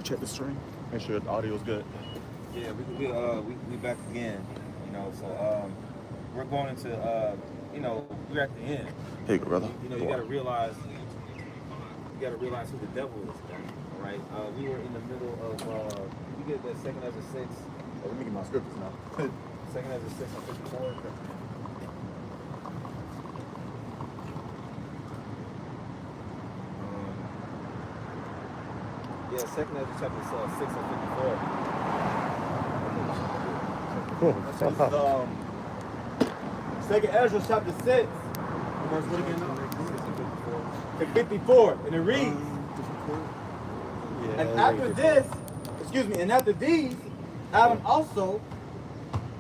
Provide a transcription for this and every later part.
check the stream. Make sure the audio's good. Yeah, we back again. You know, so we're going into we're at the end. Here you go, brother. You know, you gotta realize who the devil is. All right. We were in the middle of you get that 2 Ezra 6. Let me get my scriptures now. 2 Ezra 6 and 54. Yeah, 2 Ezra chapter 6 and 54. 2 Ezra chapter 6, verse what again now? 54, and it reads, and after these, Adam also,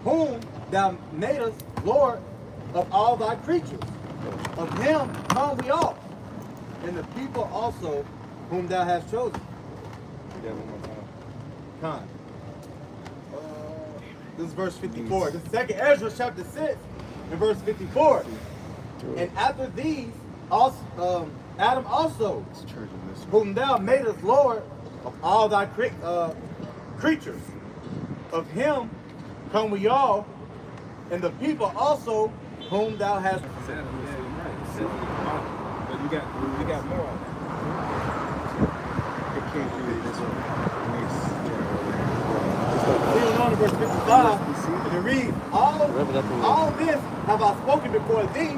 whom thou madest Lord of all thy creatures, of him come we all, and the people also whom thou hast chosen. Time. This is verse 54. This is 2 Ezra chapter 6 and verse 54. And after these, also, Adam also, whom thou madest Lord of all thy creatures, of him come we all, and the people also whom thou hast. But you got more on that. It can't be this one. Reading on to verse 55, and it reads, all this have I spoken before thee,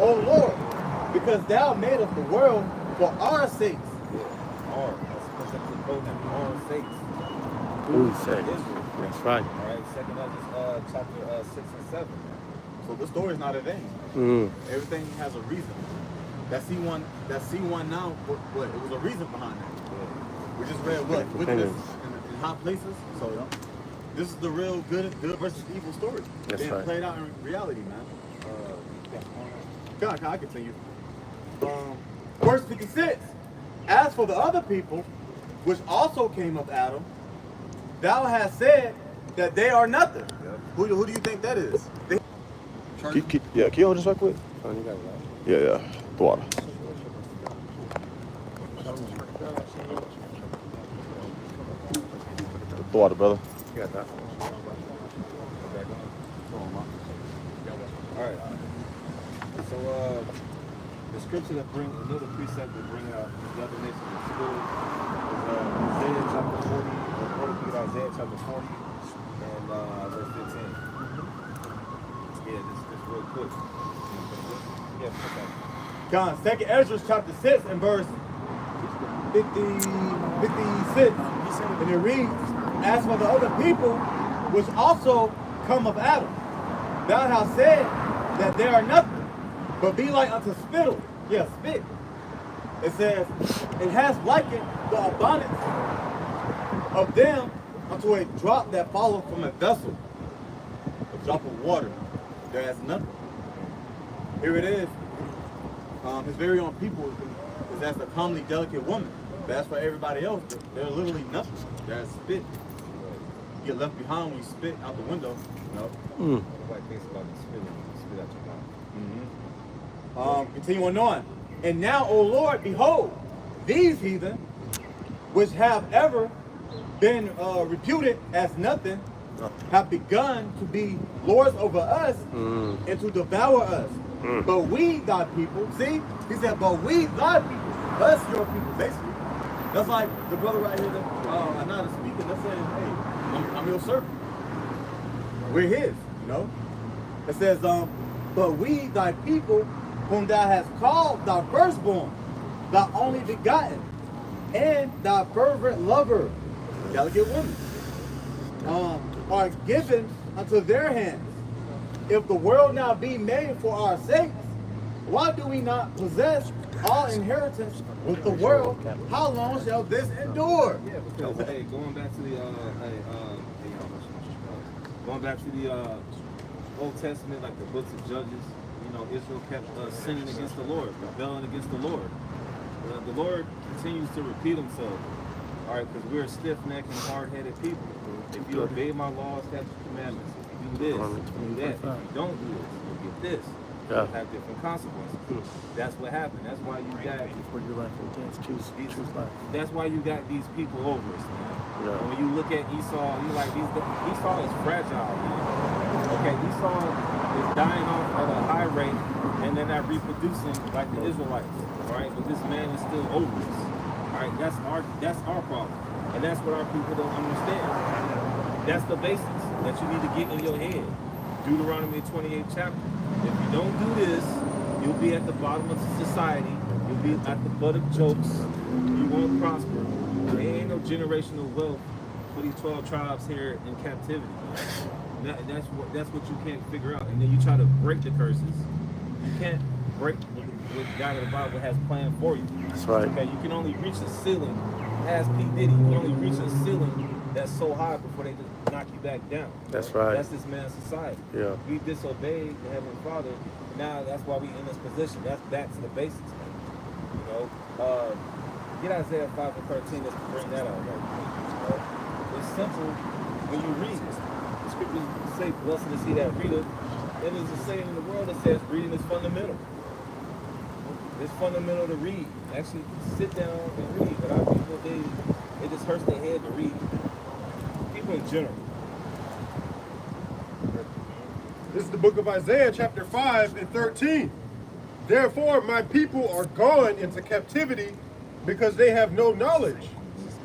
O Lord, because thou madest the world for our sakes. Our sakes. Whose sakes? That's right. All right, 2 Ezra chapter 6 and 7. So the story is not in vain. Everything has a reason. That C1 now, what? It was a reason behind that. We just read what? Wickedness in high places. So this is the real good versus evil story. That's being right. played out in reality, man. God, I continue. Verse 56. As for the other people, which also came of Adam, thou hast said that they are nothing. Yep. Who do you think that is? Can you hold this right quick? Oh, you got it right. Yeah. The water. The water, brother. You got that. All right. So the scripture that brings another precept that bring out the other nations in school is Isaiah chapter 40. Isaiah chapter 40 and verse 15. Yeah, this real quick. Yeah, God, 2 Ezra chapter 6 and verse 56. And it reads, as for the other people, which also come of Adam, thou hast said that they are nothing, but be like unto spittle. Yeah, spit. It says, it has likened the abundance of them unto a drop that falleth from a vessel. A drop of water. There has nothing. Here it is. His very own people is as a comely delicate woman. But as for everybody else, they're literally nothing. They're spit. You get left behind when you spit out the window. Nobody thinks about the spit out your mouth. Continuing on. And now, O Lord, behold, these heathen, which have ever been reputed as nothing, have begun to be lords over us and to devour us. But we, thy people, see? He said, but we, thy people, us, your people, basically. That's like the brother right here that Anna speaking, that's saying, hey, I'm your servant. We're his, you know? It says, but we, thy people, whom thou hast called thy firstborn, thy only begotten, and thy fervent lover, delicate women, are given unto their hands. If the world now be made for our sakes, why do we not possess all inheritance with the world? How long shall this endure? Yeah, because hey, going back to the Old Testament, like the books of Judges, you know, Israel kept sinning against the Lord, rebelling against the Lord. The Lord continues to repeat himself. All right, because we're stiff-necked and hard-headed people. If you obey my laws, statutes, commandments, if you do this, do that. If you don't do this, you'll get this. Yeah. will have different consequences. That's what happened. That's why you got. For your life against choose life. That's why you got these people over us, man. Yeah. And when you look at Esau, you like Esau is fragile, man. Okay, Esau is dying off at a high rate, and they're not reproducing like the Israelites, right? But this man is still over us. All right, that's our problem, and that's what our people don't understand. That's the basics that you need to get in your head. Deuteronomy 28 chapter. If you don't do this, you'll be at the bottom of society. You'll be at the butt of jokes. You won't prosper. There ain't no generational wealth for these 12 tribes here in captivity. That's what you can't figure out. And then you try to break the curses. You can't break what God in the Bible has planned for you. That's right. Okay, you can only reach a ceiling. Ask P. Diddy, you can only reach a ceiling that's so high before they just knock you back down. That's right. That's this man's society. Yeah. We disobeyed the Heavenly Father. Now that's why we in this position. That's back to the basics, man. You know, get Isaiah 5 and 13 just to bring that out. Right? You know, it's simple when you read it. The scriptures say, "Blessed is he that readeth." And there's a saying in the world that says reading is fundamental. It's fundamental to read. Actually, sit down and read. But our people, it just hurts their head to read. People in general. This is the book of Isaiah, chapter 5 and 13. Therefore, my people are gone into captivity because they have no knowledge,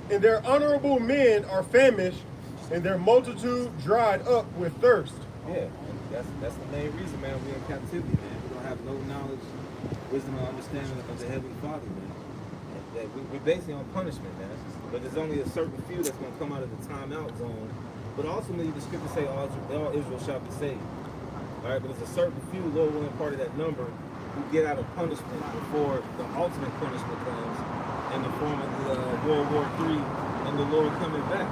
and their honorable men are famished, and their multitude dried up with thirst. Yeah, that's the main reason, man. We're in captivity, man. We don't have no knowledge, wisdom, or understanding of the Heavenly Father, man. And we're basically on punishment, man. But there's only a certain few that's going to come out of the timeout zone. But ultimately, the scriptures say all Israel shall be saved. All right, but there's a certain few, Lord willing, part of that number who get out of punishment before the ultimate punishment comes in the form of the World War III and the Lord coming back.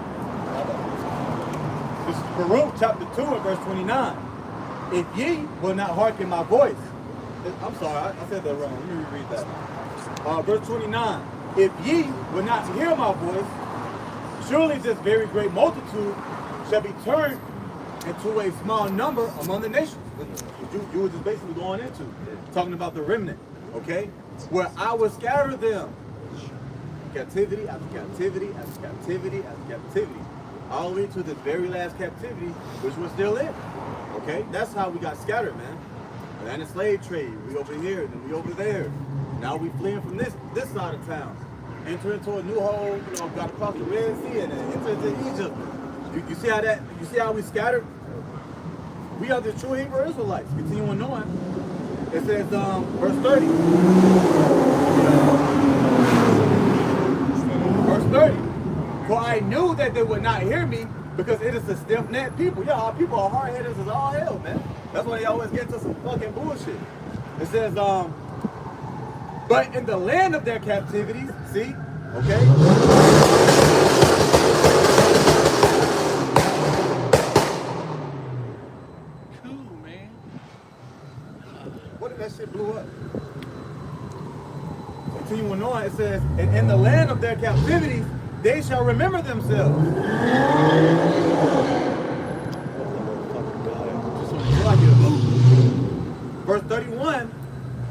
This is Baruch chapter 2 and verse 29. If ye will not hearken my voice. I'm sorry, I said that wrong. Let me reread that. Verse 29. If ye will not hear my voice, surely this very great multitude shall be turned into a small number among the nations. You were just basically going into talking about the remnant, okay? Where I will scatter them. Captivity after captivity after captivity after captivity. All the way to the very last captivity, which we're still in. Okay? That's how we got scattered, man. And the slave trade. We over here, then we over there. Now we fleeing from this side of town. Enter into a new hole, you know, got across the Red Sea and then enter into Egypt. You see how we scattered? We are the true Hebrew Israelites. Continuing on. It says, verse 30. Verse 30. For I knew that they would not hear me because it is a stiff-necked people. Yeah, our people are hard-headed as all hell, man. That's why they always get to some fucking bullshit. It says, but in the land of their captivity, see, okay? Cool, man. What if that shit blew up? Continuing on, it says, and in the land of their captivity, they shall remember themselves. Verse 31,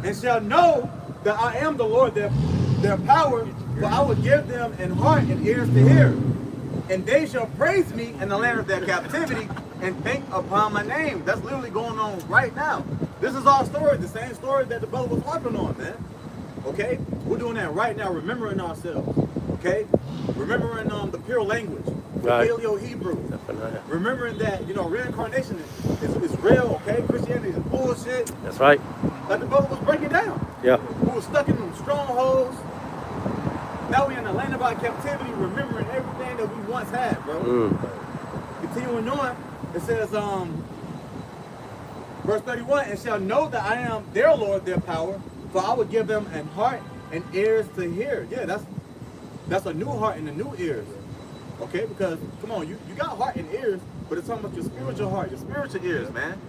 and shall know that I am the Lord, their power, for I will give them an heart and ears to hear. And they shall praise me in the land of their captivity and think upon my name. That's literally going on right now. This is our story, the same story that the brother was harping on, man. Okay? We're doing that right now, remembering ourselves. Okay? Remembering the pure language, the Right. Paleo-Hebrew. Definitely. Remembering that, you know, reincarnation is real, okay? Christianity is bullshit. That's right. Like the brother was breaking down. Yeah. We were stuck in them strongholds. Now we in the land of our captivity, remembering everything that we once had, bro. Continuing on, it says, verse 31, and shall know that I am their Lord, their power, for I will give them an heart and ears to hear. Yeah, that's a new heart and a new ears. Okay, because come on, you got heart and ears, but it's talking about your spiritual heart, your spiritual ears, man.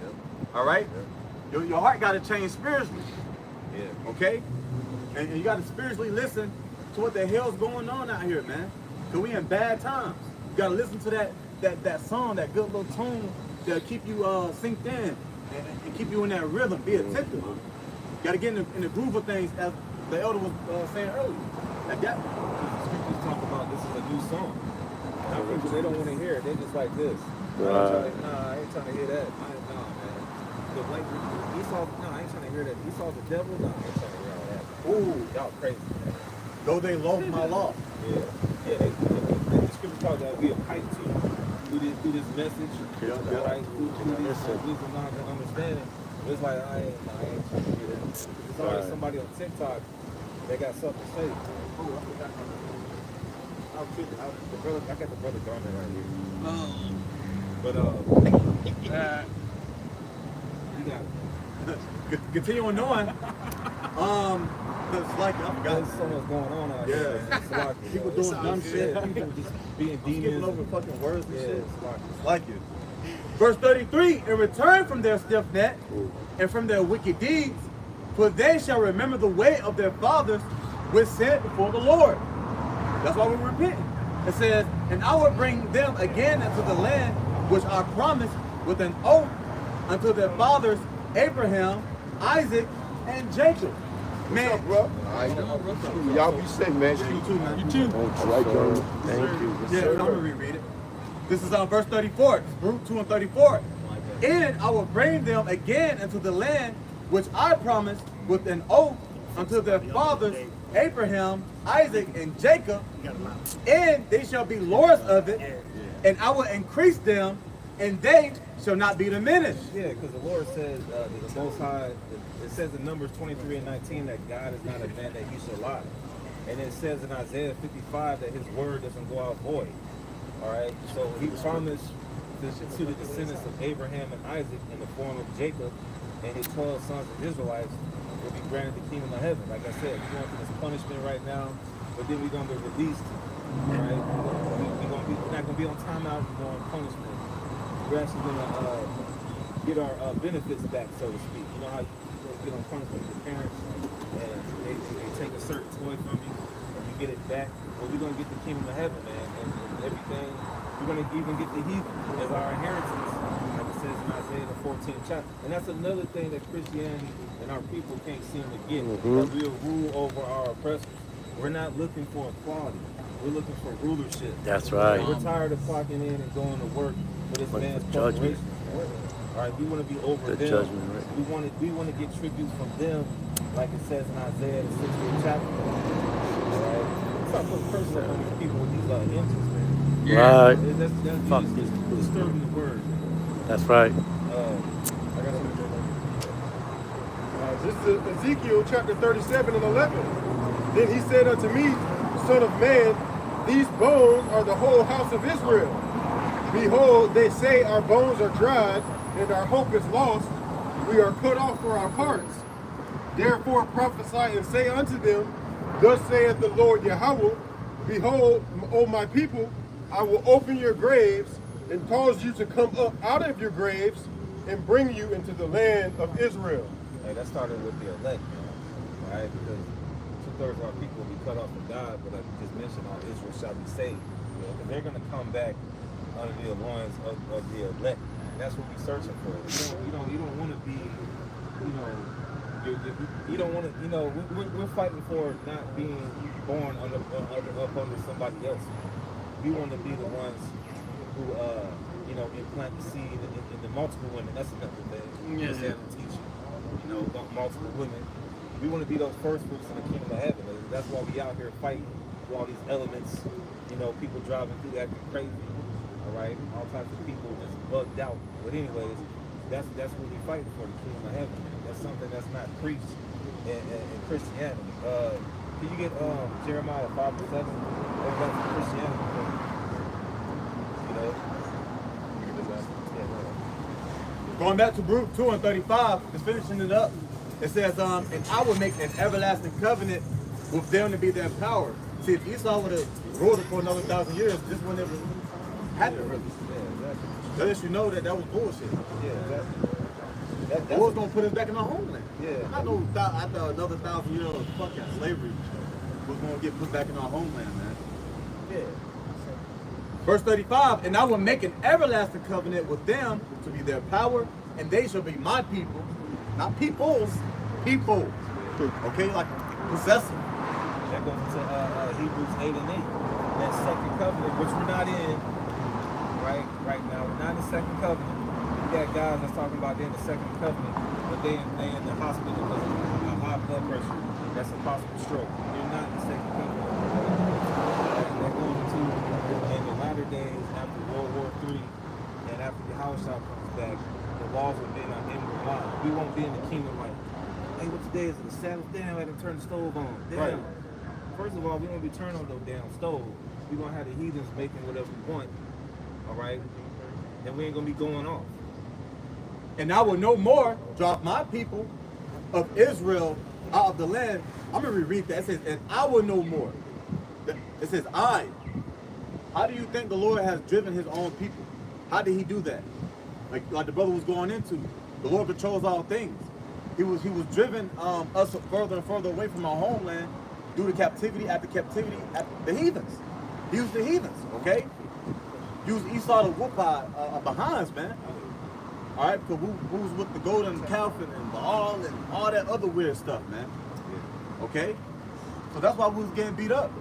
All right, your heart got to change spiritually. Yeah. Okay, and you got to spiritually listen to what the hell's going on out here, man. Cause we in bad times. You got to listen to that song, that good little tune that'll keep you synced in. and keep you in that rhythm. Be attentive. Got to get in the groove of things, as the elder was saying earlier. Like that. The scriptures talk about this is a new song. Now people, they don't want to hear it. They're just like this. I ain't trying to hear that. Nah, man. The white Esau, I ain't trying to hear that. Esau's the devil? No, I ain't trying to hear all that. Ooh, Y'all crazy. though they loathe my law. Yeah. The scripture talks that we are pipe to through this message. Right? Through this wisdom, knowledge, and understanding. It's like, I ain't trying to hear that. There's always somebody on TikTok that got something to say. Oh, I forgot. I got the brother Garner right here. But you got it. Continuing on. It's like I forgot. There's so much going on out here. Yeah. It's like, People doing dumb shit. People just being Skipping demons. over fucking words and Yeah, shit. it's Like it. Verse 33, in return from their stiff neck and from their wicked deeds, for they shall remember the way of their fathers which sinned before the Lord. That's why we're repenting. It says, and I will bring them again into the land which I promised with an oath unto their fathers Abraham, Isaac, and Jacob. Man, What's up, bro? Y'all be safe, man. you too, man. You too. Right, John. Thank you. Yeah, I'm gonna reread it. This is on verse 34, Root 2 and 34. And I will bring them again into the land which I promised with an oath unto their fathers Abraham, Isaac, and Jacob, and they shall be lords of it, and I will increase them, and they shall not be diminished. Yeah, because the Lord says that the Most High, it says in Numbers 23 and 19 that God is not a man that he shall lie. And it says in Isaiah 55 that his word doesn't go out void. All right, so he promised to the descendants of Abraham and Isaac in the form of Jacob and his 12 sons of Israelites will be granted the kingdom of heaven. Like I said, we're going through this punishment right now, but then we're going to be released. All right, we're not going to be on timeout. We're going on punishment. We're actually going to get our benefits back, so to speak. You know how you get on punishment with your parents and they take a certain toy from you and you get it back? Well, we're going to get the kingdom of heaven, man, and everything. We're going to even get the heathen as our inheritance, like it says in Isaiah the 14th chapter. And that's another thing that Christianity and our people can't seem to get, that we'll rule over our oppressors. We're not looking for equality. We're looking for rulership. That's right. We're tired of clocking in and going to work for this man's corporation. All right, we want to be over them. Judgment, right? We want to get tributes from them, like it says in Isaiah the 60th chapter. All right, stop putting pressure on these people with these engines, man. Right. That's Fuck just these people. disturbing the word. That's right. I got This is Ezekiel chapter 37 and 11. Then he said unto me, Son of man, these bones are the whole house of Israel. Behold, they say our bones are dried, and our hope is lost. We are cut off for our parts. Therefore prophesy and say unto them, Thus saith the Lord Yahweh, Behold, O my people, I will open your graves and cause you to come up out of your graves and bring you into the land of Israel. Hey, that started with the elect, man. Right? Because 2/3 of our people will be cut off from God, but like you just mentioned, all Israel shall be saved. You know, because they're going to come back under the loins of the elect. And that's what we're searching for. You don't want to be, you don't want to, we're fighting for not being born up under somebody else. We want to be the ones who, implant the seed in the multiple women. That's another thing. Yes, yeah. Teach multiple women. We want to be those first fruits in the kingdom of heaven. That's why we out here fighting for all these elements. People driving through acting crazy. All right, all types of people just bugged out. But anyways, that's what we fighting for, the kingdom of heaven. That's something that's not preached in Christianity. Can you get Jeremiah 5:7? That's Christianity. Going back to Root 2 and 35, just finishing it up. It says, and I will make an everlasting covenant with them to be their power. See, if Esau would have ruled it for another 1,000 years, this wouldn't have happened really. Yeah, exactly. That lets you know that was bullshit. Yeah, exactly. That was going to put us back in our homeland. Yeah. I know after another 1,000 years of fucking slavery, we're going to get put back in our homeland, man. Yeah. Verse 35, and I will make an everlasting covenant with them to be their power and they shall be my people, not peoples, people. Okay, like possessive. That goes into Hebrews 8 and 8. That second covenant, which we're not in right now. We're not in the second covenant. We got guys that's talking about they're in the second covenant, but they in the hospital because of high blood pressure. That's a possible stroke. You're not in the second covenant. That goes into in the latter days after World War III and after the Holocaust comes back, the laws will be in our inward mind. We won't be in the kingdom like, hey, what today is it? The Sabbath? Damn, I didn't turn the stove on. Damn. Right. First of all, we won't be turning on no damn stove. We're going to have the heathens making whatever we want. All right? And we ain't going to be going off. And I will no more drop my people of Israel out of the land. I'm going to reread that. It says, and I will no more. It says, I. How do you think the Lord has driven his own people? How did he do that? Like the brother was going into. The Lord controls all things. He was driven us further and further away from our homeland due to captivity after the heathens. He used the heathens, okay? Used Esau to whoop our behinds, man. All right, because who was with the golden calf and Baal and all that other weird stuff, man. Okay? So that's why we was getting beat up.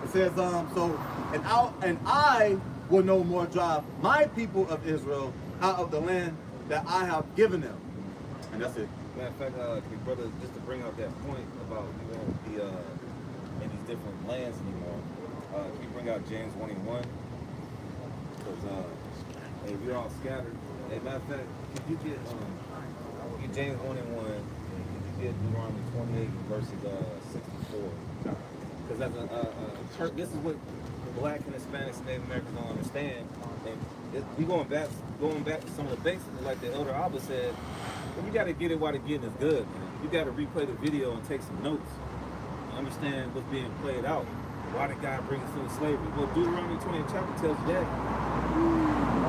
It says, and I will no more drive my people of Israel out of the land that I have given them. And that's it. Matter of fact, brother, just to bring out that point about we won't be in these different lands anymore, can you bring out James 1 and 1? Because hey, we're all scattered. Hey, matter of fact, could you get James 1 and 1, and could you get Deuteronomy 28 verses 64? Because that's this is what Black and Hispanics and Native Americans don't understand. And we going back to some of the basics, like the Elder Abba said. You got to get it while the getting is good, man. You got to replay the video and take some notes. Understand what's being played out. Why did God bring us into slavery? Well, Deuteronomy 20th chapter tells you that.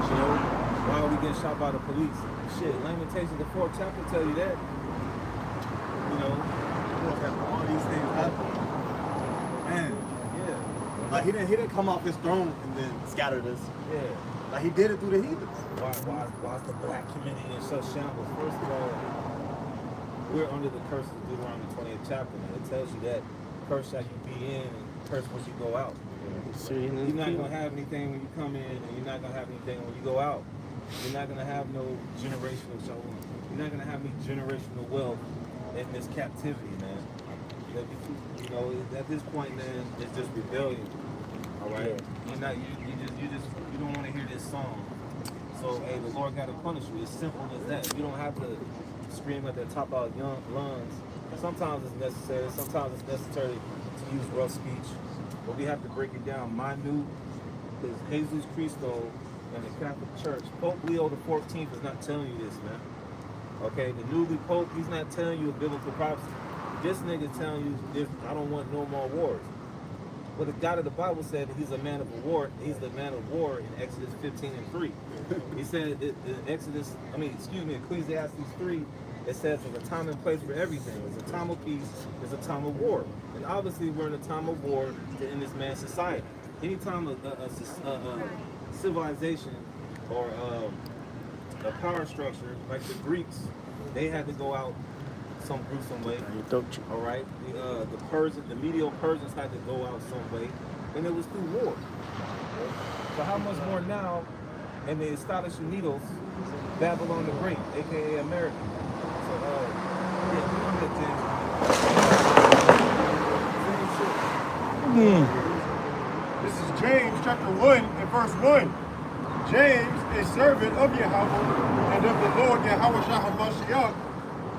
You know, why are we getting shot by the police? Shit, Lamentations, the 4th chapter tell you that. You know, All these things happen. Man, yeah. like he didn't come off his throne and then scattered us. Yeah. Like he did it through the heathens. Why's the black community in such shambles? First of all, we're under the curse of Deuteronomy 20th chapter, man. It tells you that curse shall you be in and curse once you go out. You're not going to have anything when you come in, and you're not going to have anything when you go out. You're not going to have no generational shalom. You're not going to have any generational wealth in this captivity, man. You know, at this point, man, it's just rebellion. All right, you don't want to hear this song. So, hey, the Lord got to punish you. It's simple as that. You don't have to scream at the top of your lungs. Sometimes it's necessary. Sometimes it's necessary to use rough speech. But we have to break it down minute. Because Jesus Cristo and the Catholic Church, Pope Leo the 14th is not telling you this, man. Okay, the newly Pope, he's not telling you a biblical prophecy. This nigga telling you, I don't want no more wars. Well, the God of the Bible said that he's a man of war. He's the man of war in Exodus 15 and 3. He said in Ecclesiastes 3, it says there's a time and place for everything. There's a time of peace, there's a time of war. And obviously we're in a time of war to end this man's society. Anytime a civilization or a power structure, like the Greeks, they had to go out some gruesome way. All right, the Medo-Persians had to go out some way, and it was through war. So how much more now? And the Scottish Unidos, Babylon the Great, aka America. So yeah, we don't get This is James chapter 1 and verse 1. James, a servant of Yahweh and of the Lord Yahweh Shah HaMashiach,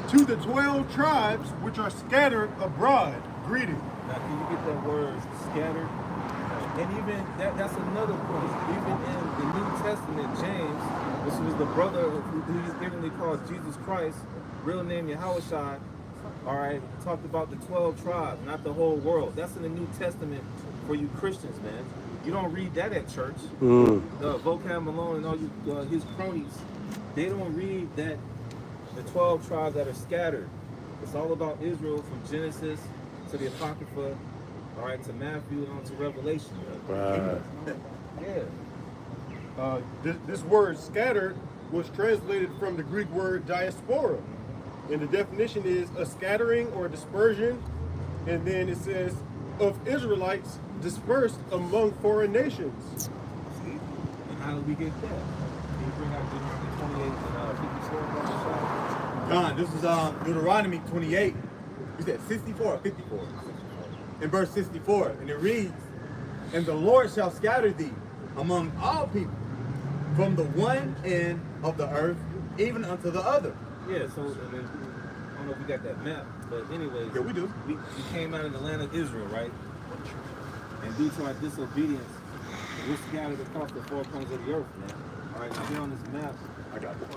to the 12 tribes which are scattered abroad, greeting. Now, can you get that word scattered? And even that's another point. Even in the New Testament, James, which was the brother who is ignorantly called Jesus Christ, real name Yahushua, all right, talked about the 12 tribes, not the whole world. That's in the New Testament for you Christians, man. You don't read that at church. Vocab Malone and all you, his cronies, they don't read that. The 12 tribes that are scattered. It's all about Israel from Genesis to the Apocrypha, all right, to Matthew and on to Revelation. Right. Yeah. This word scattered was translated from the Greek word diaspora. And the definition is a scattering or dispersion. And then it says, of Israelites dispersed among foreign nations. See? And how did we get that? Can you bring out Deuteronomy 28 and 54? John, this is Deuteronomy 28. You said 64 or 54? In verse 64, and it reads, and the Lord shall scatter thee among all people, from the one end of the earth even unto the other. Yeah, so I mean, I don't know if we got that map, but anyways, Yeah, we do. We came out of the land of Israel, right? And due to our disobedience, we're scattered across the four corners of the earth, man. All right, now here on this map, I got it.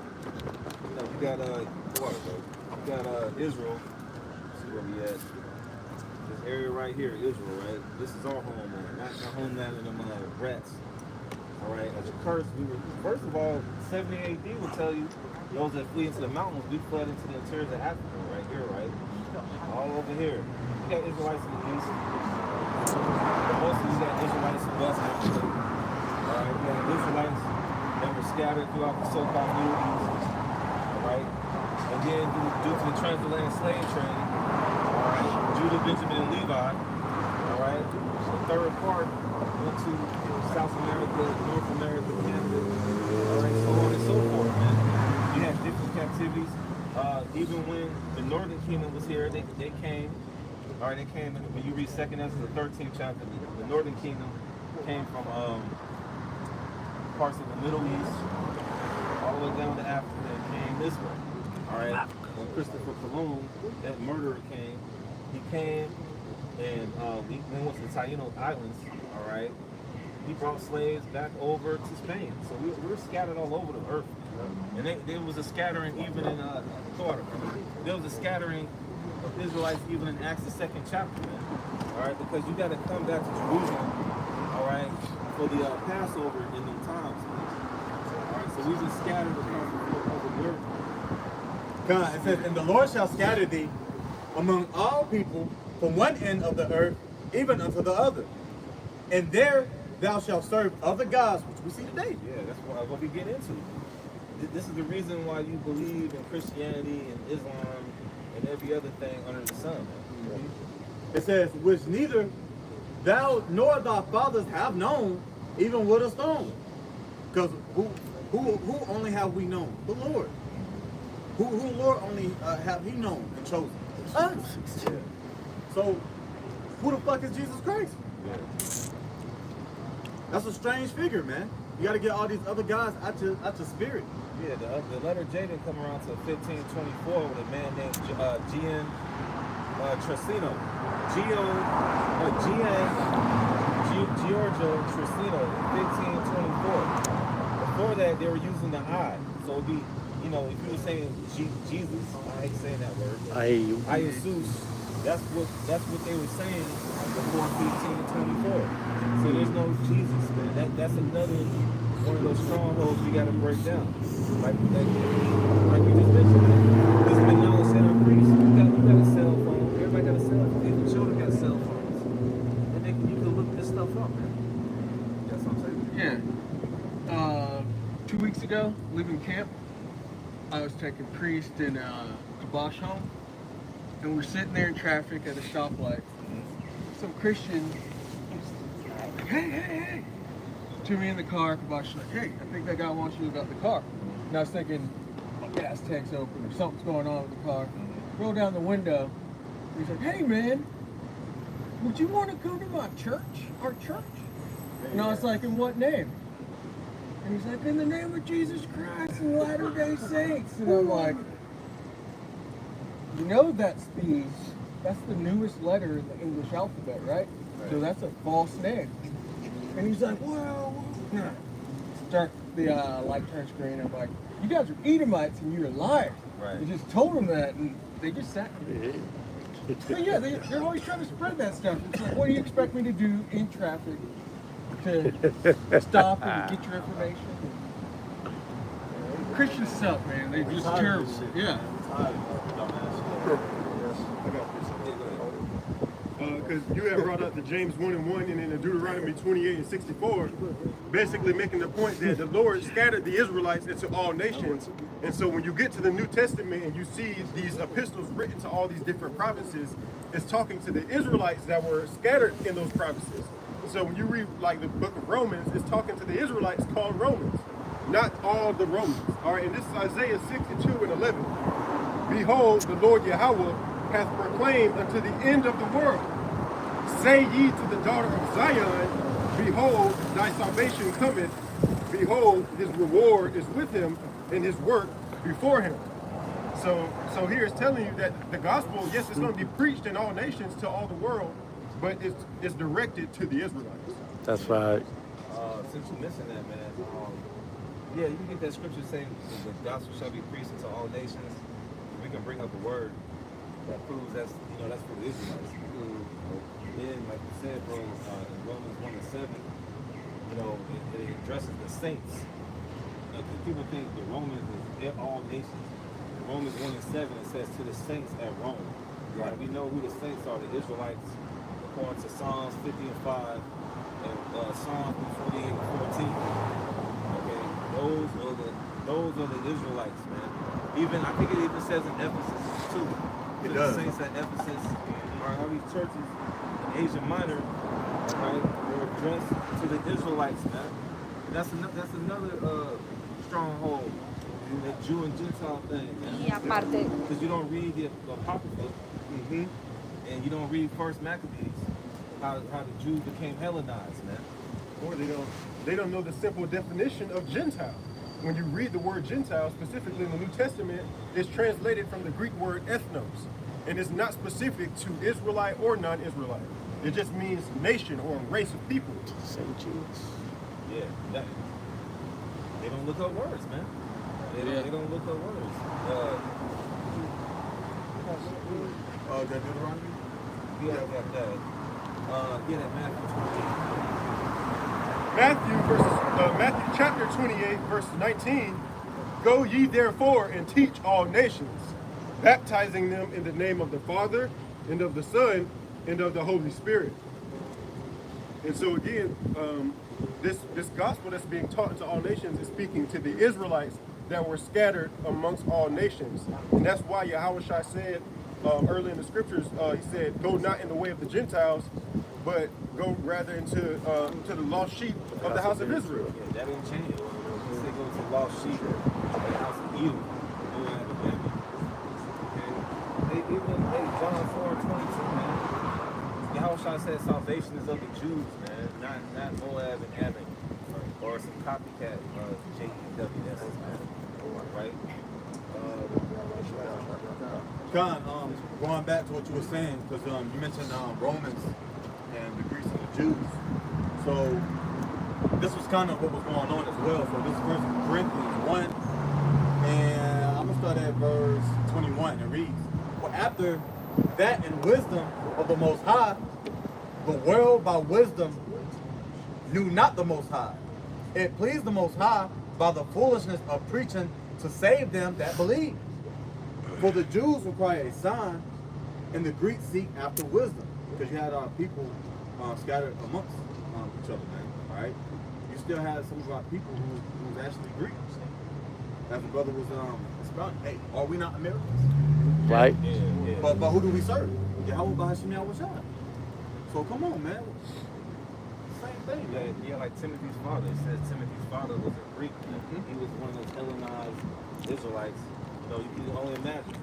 we got water, bro. We got Israel. Let's see where we at. This area right here, Israel, right? This is our homeland, not the homeland of them rats. All right, as a curse, we were, first of all, 70 AD will tell you, those that flee into the mountains, we fled into the interior of Africa, right here, right? All over here. We got Israelites in the east. Mostly we got Israelites in West Africa. All right, we got Israelites that were scattered throughout the so-called Middle East. All right, and then due to the transatlantic slave trade, all right, Judah, Benjamin, and Levi, all right, the third part went to South America, North America, Canada, all right, so on and so forth, man. You had different captivities. Even when the Northern Kingdom was here, they came. All right, they came. When you read 2nd Ezra, the 13th chapter, the Northern Kingdom came from parts of the Middle East, all the way down to Africa, and came this way. All right. When Christopher Columbus, that murderer, came, he came and we went to the Taino Islands. All right. He brought slaves back over to Spain. So we were scattered all over the earth. And there was a scattering even in Florida. There was a scattering of Israelites even in Acts the 2nd chapter, man. All right, because you got to come back to Jerusalem, all right, for the Passover in them times. All right, so we've been scattered across the earth. God, it says, and the Lord shall scatter thee among all people from one end of the earth even unto the other. And there thou shalt serve other gods, which we see today. Yeah, that's what we get into. This is the reason why you believe in Christianity and Islam and every other thing under the sun. It says, which neither thou nor thy fathers have known, even with a stone. Because who only have we known? The Lord. Who Lord only have he known and chosen? Us. Yeah. So, who the fuck is Jesus Christ? Yeah. That's a strange figure, man. You got to get all these other guys out your spirit. Yeah, the letter J didn't come around to 1524 with a man named Gian Trissino. Giorgio Trissino, 1524. Before that, they were using the I. So it'd be, you know, if you were saying Jesus, I hate saying that word. Jesus, that's what they were saying before 1524. So there's no Jesus, man. That's another one of those strongholds you got to break down. Like we just mentioned, this has been knowledge in our priests. You got a cell phone. Everybody got a cell phone. Even children got cell phones. And you can look this stuff up, man. That's what I'm saying. Yeah. 2 weeks ago, leaving camp, I was taking Priest and Kabosh home, and we're sitting there in traffic at a stoplight. Some Christian, like, hey, to me in the car. Kabosh like, hey, I think that guy wants you about the car. And I was thinking, gas tank's open or something's going on with the car. Roll down the window. He's like, hey man, would you want to come to my church, our church? And I was like, in what name? And he's like, in the name of Jesus Christ and Latter-day Saints. And I'm like, you know that's the newest letter in the English alphabet, right? So that's a false name. And he's like, well, start the light turns green. I'm like, you guys are Edomites and you're lying. Right. You just told them that and they just sat there. But yeah, they're always trying to spread that stuff. It's like, what do you expect me to do in traffic to stop and get your information? Christians suck, man. They're just terrible. Yeah. because you had brought up the James 1:1 and then the Deuteronomy 28:64, basically making the point that the Lord scattered the Israelites into all nations. And so when you get to the New Testament and you see these epistles written to all these different provinces, it's talking to the Israelites that were scattered in those provinces. So when you read like the book of Romans, it's talking to the Israelites called Romans, not all the Romans. All right, and this is Isaiah 62:11. Behold, the Lord Yahweh hath proclaimed unto the end of the world. Say ye to the daughter of Zion, behold, thy salvation cometh. Behold, his reward is with him, and his work before him. So here it's telling you that the gospel, yes, it's going to be preached in all nations to all the world, but it's directed to the Israelites. That's right. Since you're missing that, man, yeah, you can get that scripture saying the gospel shall be preached into all nations. We can bring up a word that proves that's for the Israelites. Then, like you said, bro, in Romans 1:7, it addresses the saints. Because people think the Romans is all nations. In Romans 1:7, it says to the saints at Rome. Right. We know who the saints are, the Israelites, according to Psalms 50:5 and Psalms 48:14. Okay, those are the Israelites, man. Even I think it even says in Ephesus too. It the does. saints at Ephesus, or all these churches in Asia Minor, right, were addressed to the Israelites, man. And that's another stronghold, that Jew and Gentile thing, man. Because you don't read the Apocrypha, and you don't read First Maccabees, how the Jews became Hellenized, man. Or they don't know the simple definition of Gentile. When you read the word Gentile, specifically in the New Testament, it's translated from the Greek word ethnos. And it's not specific to Israelite or non-Israelite. It just means nation or race of people. Yeah, they don't look up words, man. They don't look up words. That Deuteronomy? Yeah, that Matthew 28. Matthew chapter 28, verse 19. Go ye therefore and teach all nations, baptizing them in the name of the Father, and of the Son, and of the Holy Spirit. And so again, this gospel that's being taught to all nations is speaking to the Israelites that were scattered amongst all nations. And that's why Yahushua said early in the scriptures, he said, go not in the way of the Gentiles, but go rather into the lost sheep of the house of Israel. Yeah, that didn't change. He said go to lost sheep of the house of you. Even John 4:22, man. Yahushua said salvation is of the Jews, man, not Moab and Ammon, or some copycat JEWS, man. Right? John, going back to what you were saying, because you mentioned Romans and the Greeks and the Jews. So this was kind of what was going on as well. So this is 1 Corinthians 1, and I'm going to start at verse 21. It reads, for after that in wisdom of the Most High, the world by wisdom knew not the Most High. It pleased the Most High by the foolishness of preaching to save them that believe. For the Jews require a sign, and the Greeks seek after wisdom. Because you had people scattered amongst each other, man. All right? You still had some of our people who was actually Greeks. As the brother was expounding, hey, are we not Americans? Right? Yeah. But who do we serve? Yahweh Bahashim Yahweh Shai. So come on, man. Same thing, man. Yeah, like Timothy's father. It says Timothy's father was a Greek. He was one of those Hellenized Israelites. You can only imagine,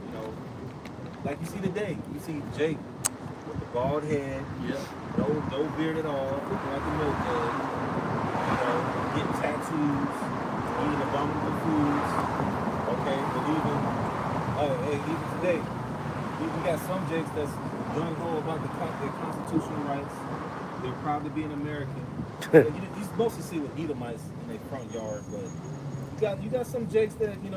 like you see today. You see Jake with the bald head, no beard at all, looking like a milk dog, getting tattoos, eating abominable foods, okay, believing, even today, you got some Jakes that's gung-ho about their constitutional rights. They're proud to be an American. You mostly see with Edomites in their front yard, but you got some Jakes that they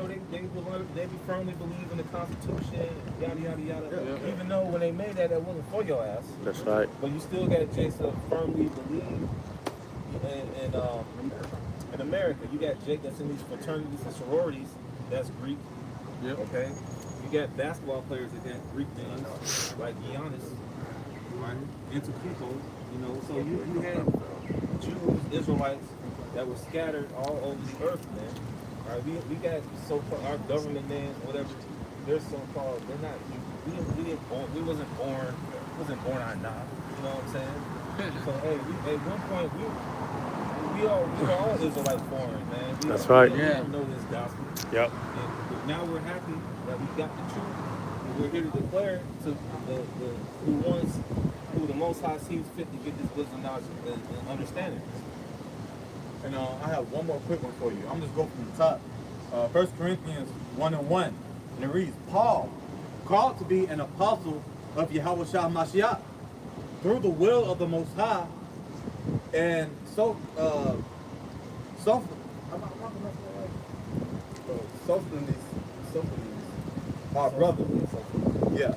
firmly believe in the Constitution, yada yada yada. Yeah. Even though when they made that wasn't for your ass. That's right. But you still got Jakes that firmly believe in America. You got Jake that's in these fraternities and sororities. That's Greek. Yep. Okay. You got basketball players that got Greek names like Giannis. right? Into peoples, you know. So you had Jews, Israelites that were scattered all over the earth, man. All right, we got so-called our government, man, whatever. They're so-called. They're not. We wasn't born on not. You know what I'm saying? So hey, at one point we were all Israelites born, man. That's right. We don't know this gospel. Yep. And now we're happy that we got the truth. And we're here to declare to who the Most High sees fit to get this wisdom, knowledge, and understanding. And I have one more quick one for you. I'm just going from the top. 1 Corinthians 1:1. And it reads, Paul, called to be an apostle of Yahweh Shah Mashiach, through the will of the Most High, and Sophones, our brother, yeah,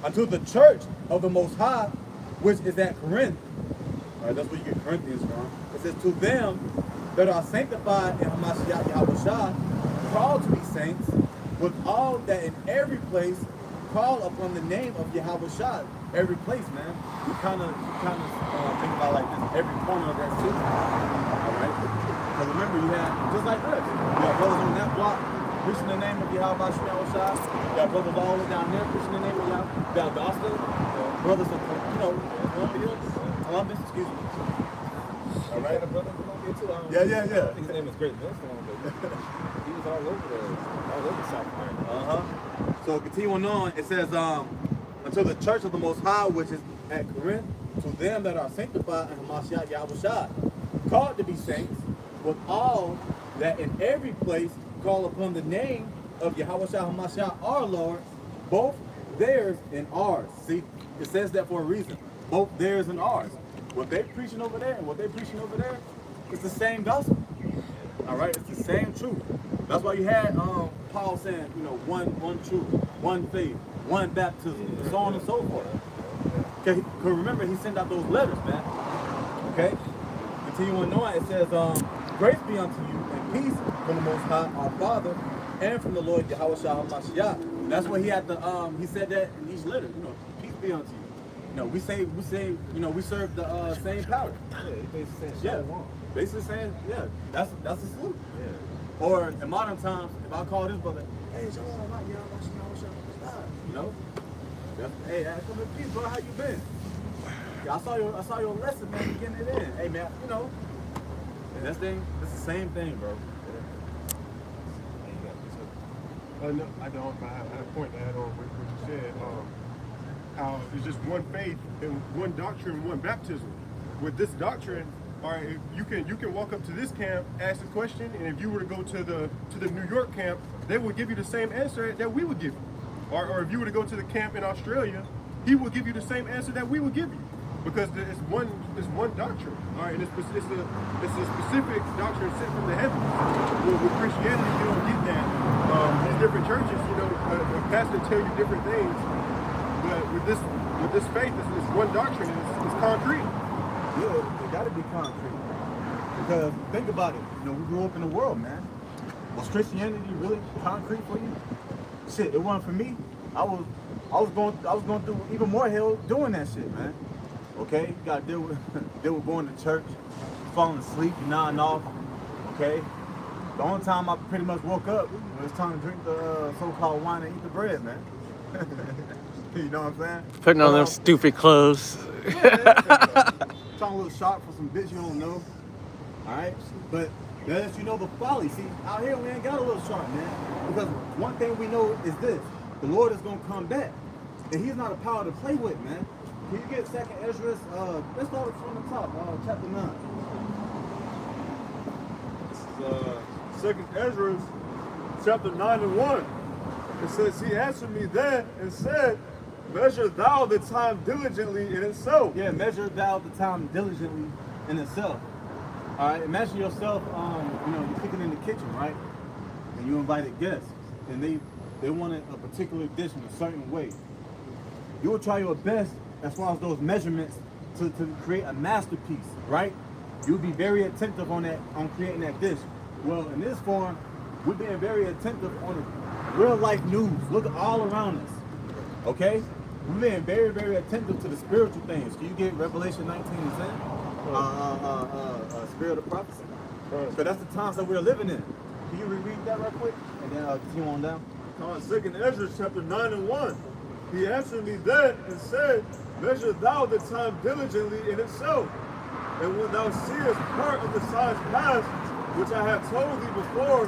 unto the church of the Most High, which is at Corinth. All right, that's where you get Corinthians from. It says, to them that are sanctified in Hamashiach Yahweh Shah, called to be saints, with all that in every place call upon the name of Yahweh Shah. Every place, man. You kind of think about like this, every corner of that city. All right? Because remember, you have, just like us, you have brothers on that block preaching the name of Yahweh Shah. You have brothers all down there preaching the name of Yahweh. Valdosta, brothers of, Columbus, excuse me. All right, a brother from here too. Yeah. I think his name is Great Millstone, but he was all over South America. So continuing on, it says, until the church of the Most High, which is at Corinth, to them that are sanctified in Hamashiach Yahweh Shah, called to be saints, with all that in every place call upon the name of Yahweh Shah Hamashiach our Lord, both theirs and ours. See, it says that for a reason. Both theirs and ours. What they preaching over there and what they preaching over there, it's the same gospel. All right, it's the same truth. That's why you had Paul saying, you know, one truth, one faith, one baptism, and so on and so forth. Okay, because remember, he sent out those letters, man. Okay? Continuing on, it says, grace be unto you and peace from the Most High, our Father, and from the Lord Yahweh Shah HaMashiach. That's what he had to, he said that in each letter, you know, peace be unto you. You know, we say, you know, we serve the same power. Yeah, Basically saying, yeah, that's a salute. Yeah. Or in modern times, if I call this brother, hey, you know, hey, come in peace, bro. How you been? Yeah, I saw your lesson, man. You getting it in. Hey, man, you know, and it's the same thing, bro. No, I don't. I had a point to add on what you said. How it's just one faith and one doctrine, one baptism. With this doctrine, all right, you can walk up to this camp, ask a question, and if you were to go to the New York camp, they would give you the same answer that we would give you. Or if you were to go to the camp in Australia, he will give you the same answer that we would give you, because it's one doctrine. All right, and it's a specific doctrine sent from the heavens. With Christianity, you don't get that. These different churches, you know, a pastor tell you different things, but with this faith, it's one doctrine. It's concrete. Yeah, it got to be concrete. Because think about it. You know, we grew up in the world, man. Was Christianity really concrete for you? Shit, it wasn't for me. I was going through even more hell doing that shit, man. Okay, you gotta deal with going to church, falling asleep, you're nodding off. Okay, the only time I pretty much woke up when it was time to drink the so-called wine and eat the bread, man. You know what I'm saying? Putting on them stupid clothes. Trying a little sharp for some bitch you don't know. All right, but that lets you know the folly. See, out here we ain't got a little sharp, man. Because one thing we know is this: the Lord is gonna come back, and He's not a power to play with, man. Can you get 2nd Ezra? Let's start from the top, chapter 9. This is 2nd Ezra, chapter 9 and 1. It says, he answered me then and said, measure thou the time diligently in itself. Yeah, measure thou the time diligently in itself. All right, imagine yourself, you know, you're cooking in the kitchen, right? And you invited guests, and they wanted a particular dish in a certain way. You will try your best as far as those measurements to create a masterpiece, right? You'll be very attentive on creating that dish. Well, in this form, we're being very attentive on real life news. Look all around us, okay? we're being very, very attentive to the spiritual things. Can you get Revelation 19:10? Spirit of prophecy. So that's the times that we're living in. Can you reread that right quick? And then continue on down. Second Ezra chapter 9:1. He answered me then and said, measure thou the time diligently in itself. And when thou seest part of the signs past, which I have told thee before,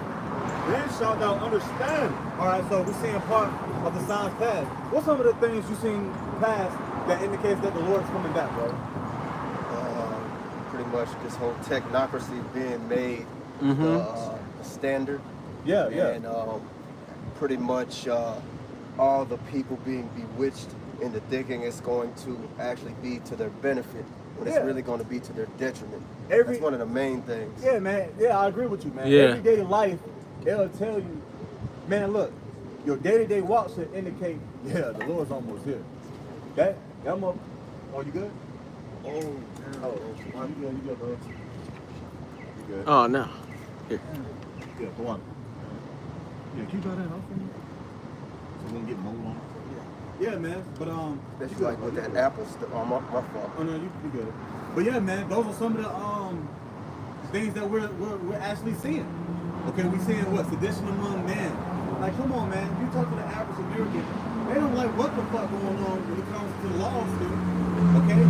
then shalt thou understand. All right, so we're seeing part of the signs past. What's some of the things you've seen past that indicates that the Lord's coming back, bro? Pretty much this whole technocracy being made the standard. Yeah. And pretty much all the people being bewitched into thinking it's going to actually be to their benefit when it's really going to be to their detriment. That's one of the main things. Yeah, man. Yeah, I agree with you, man. Yeah. Everyday life, it'll tell you, man, look, your day-to-day walk should indicate, yeah, the Lord's almost here. That I'm up. Oh, you good? Oh, you good, bro. You good? Oh no. Here. Yeah, go on. Yeah, can you draw that off for me? So we don't get mold on it. Yeah, man. But That's you good, like bro. with You that good. apple stuff. Oh, my fault. Oh no, you good. But yeah, man, those are some of the things that we're actually seeing. Okay, we seeing what? Sedition among men. Like, come on, man. You talk to the average American, they don't like what the fuck going on when it comes to the laws, dude. Okay?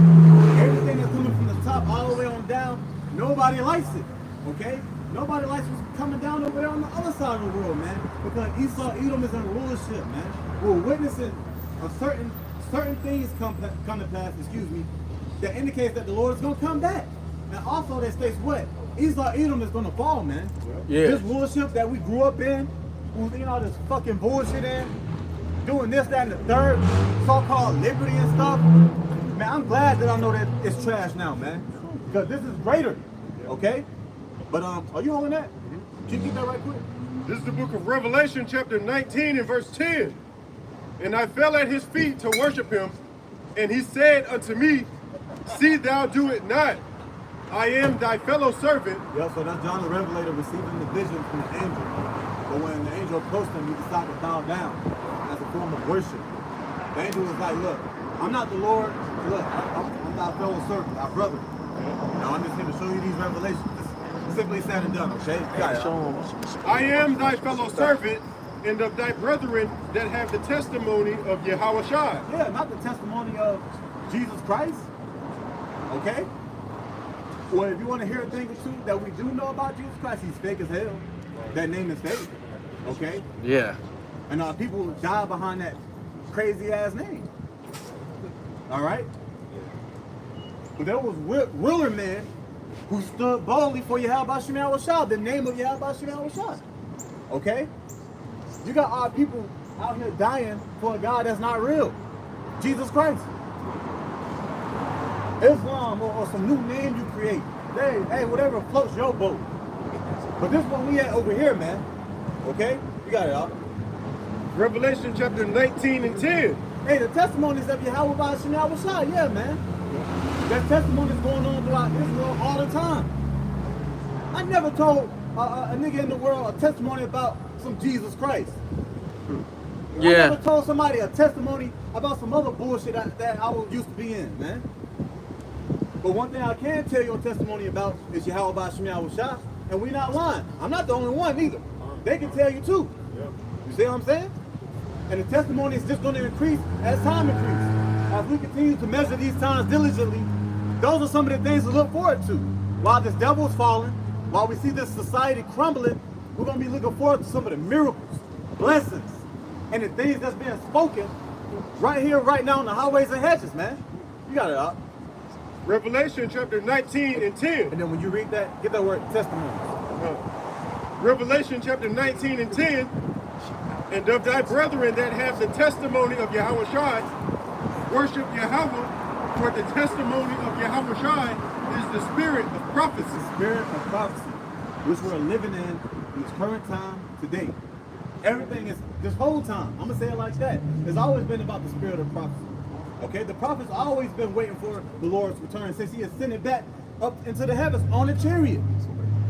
Everything that's coming from the top all the way on down, nobody likes it. Okay? Nobody likes what's coming down over there on the other side of the world, man. Because Esau, Edom is in rulership, man. We're witnessing a certain things come to pass, that indicates that the Lord is going to come back. And also that states what? Esau, Edom is going to fall, man. Yeah. This rulership that we grew up in, you know, this fucking bullshit in, doing this, that, and the third, so-called liberty and stuff. Man, I'm glad that I know that it's trash now, man. Because this is greater, okay? But are you holding that? Can you keep that right quick? This is the book of Revelation chapter 19 and verse 10. And I fell at his feet to worship him, and he said unto me, see thou do it not. I am thy fellow servant. Yeah, so that's John the Revelator receiving the vision from the angel. But when the angel approached him, he decided to bow down as a form of worship. The angel was like, look, I'm not the Lord. Look, I'm thy fellow servant, thy brother. Now I'm just here to show you these revelations. Simply said and done, okay? I am thy fellow servant, and of thy brethren that have the testimony of Yahushua. Yeah, not the testimony of Jesus Christ. Okay? Well, if you want to hear a thing or two that we do know about Jesus Christ, he's fake as hell. That name is fake. Okay? Yeah. And people die behind that crazy ass name. All right? But there was realer men who stood boldly for Yahweh Shem Yahushua, the name of Yahweh Shem Yahushua. Okay? You got our people out here dying for a God that's not real. Jesus Christ. Islam or some new name you create. Hey, whatever floats your boat. But this one we at over here, man. Okay? You got it out. Revelation chapter 19 and 10. Hey, the testimonies of Yahweh Shem Yahushua, yeah, man. That testimony is going on throughout Israel all the time. I never told a nigga in the world a testimony about some Jesus Christ. I Yeah. never told somebody a testimony about some other bullshit that I was used to be in, man. But one thing I can tell you a testimony about is Yahweh Shem Yahushua, and we not lying. I'm not the only one either. They can tell you too. You see what I'm saying? And the testimony is just going to increase as time increases. As we continue to measure these times diligently, those are some of the things to look forward to. While this devil is falling, while we see this society crumbling, we're going to be looking forward to some of the miracles, blessings, and the things that's being spoken right here, right now on the highways and hedges, man. You got it up. Revelation chapter 19 and 10. And then when you read that, get that word testimony. Revelation chapter 19 and 10. And of thy brethren that have the testimony of Yahushua, worship Yahweh, for the testimony of Yahushua is the spirit of prophecy. Spirit of prophecy, which we're living in this current time today. Everything is, this whole time, I'm going to say it like that, it's always been about the spirit of prophecy. Okay, the prophet's always been waiting for the Lord's return since he ascended back up into the heavens on a chariot,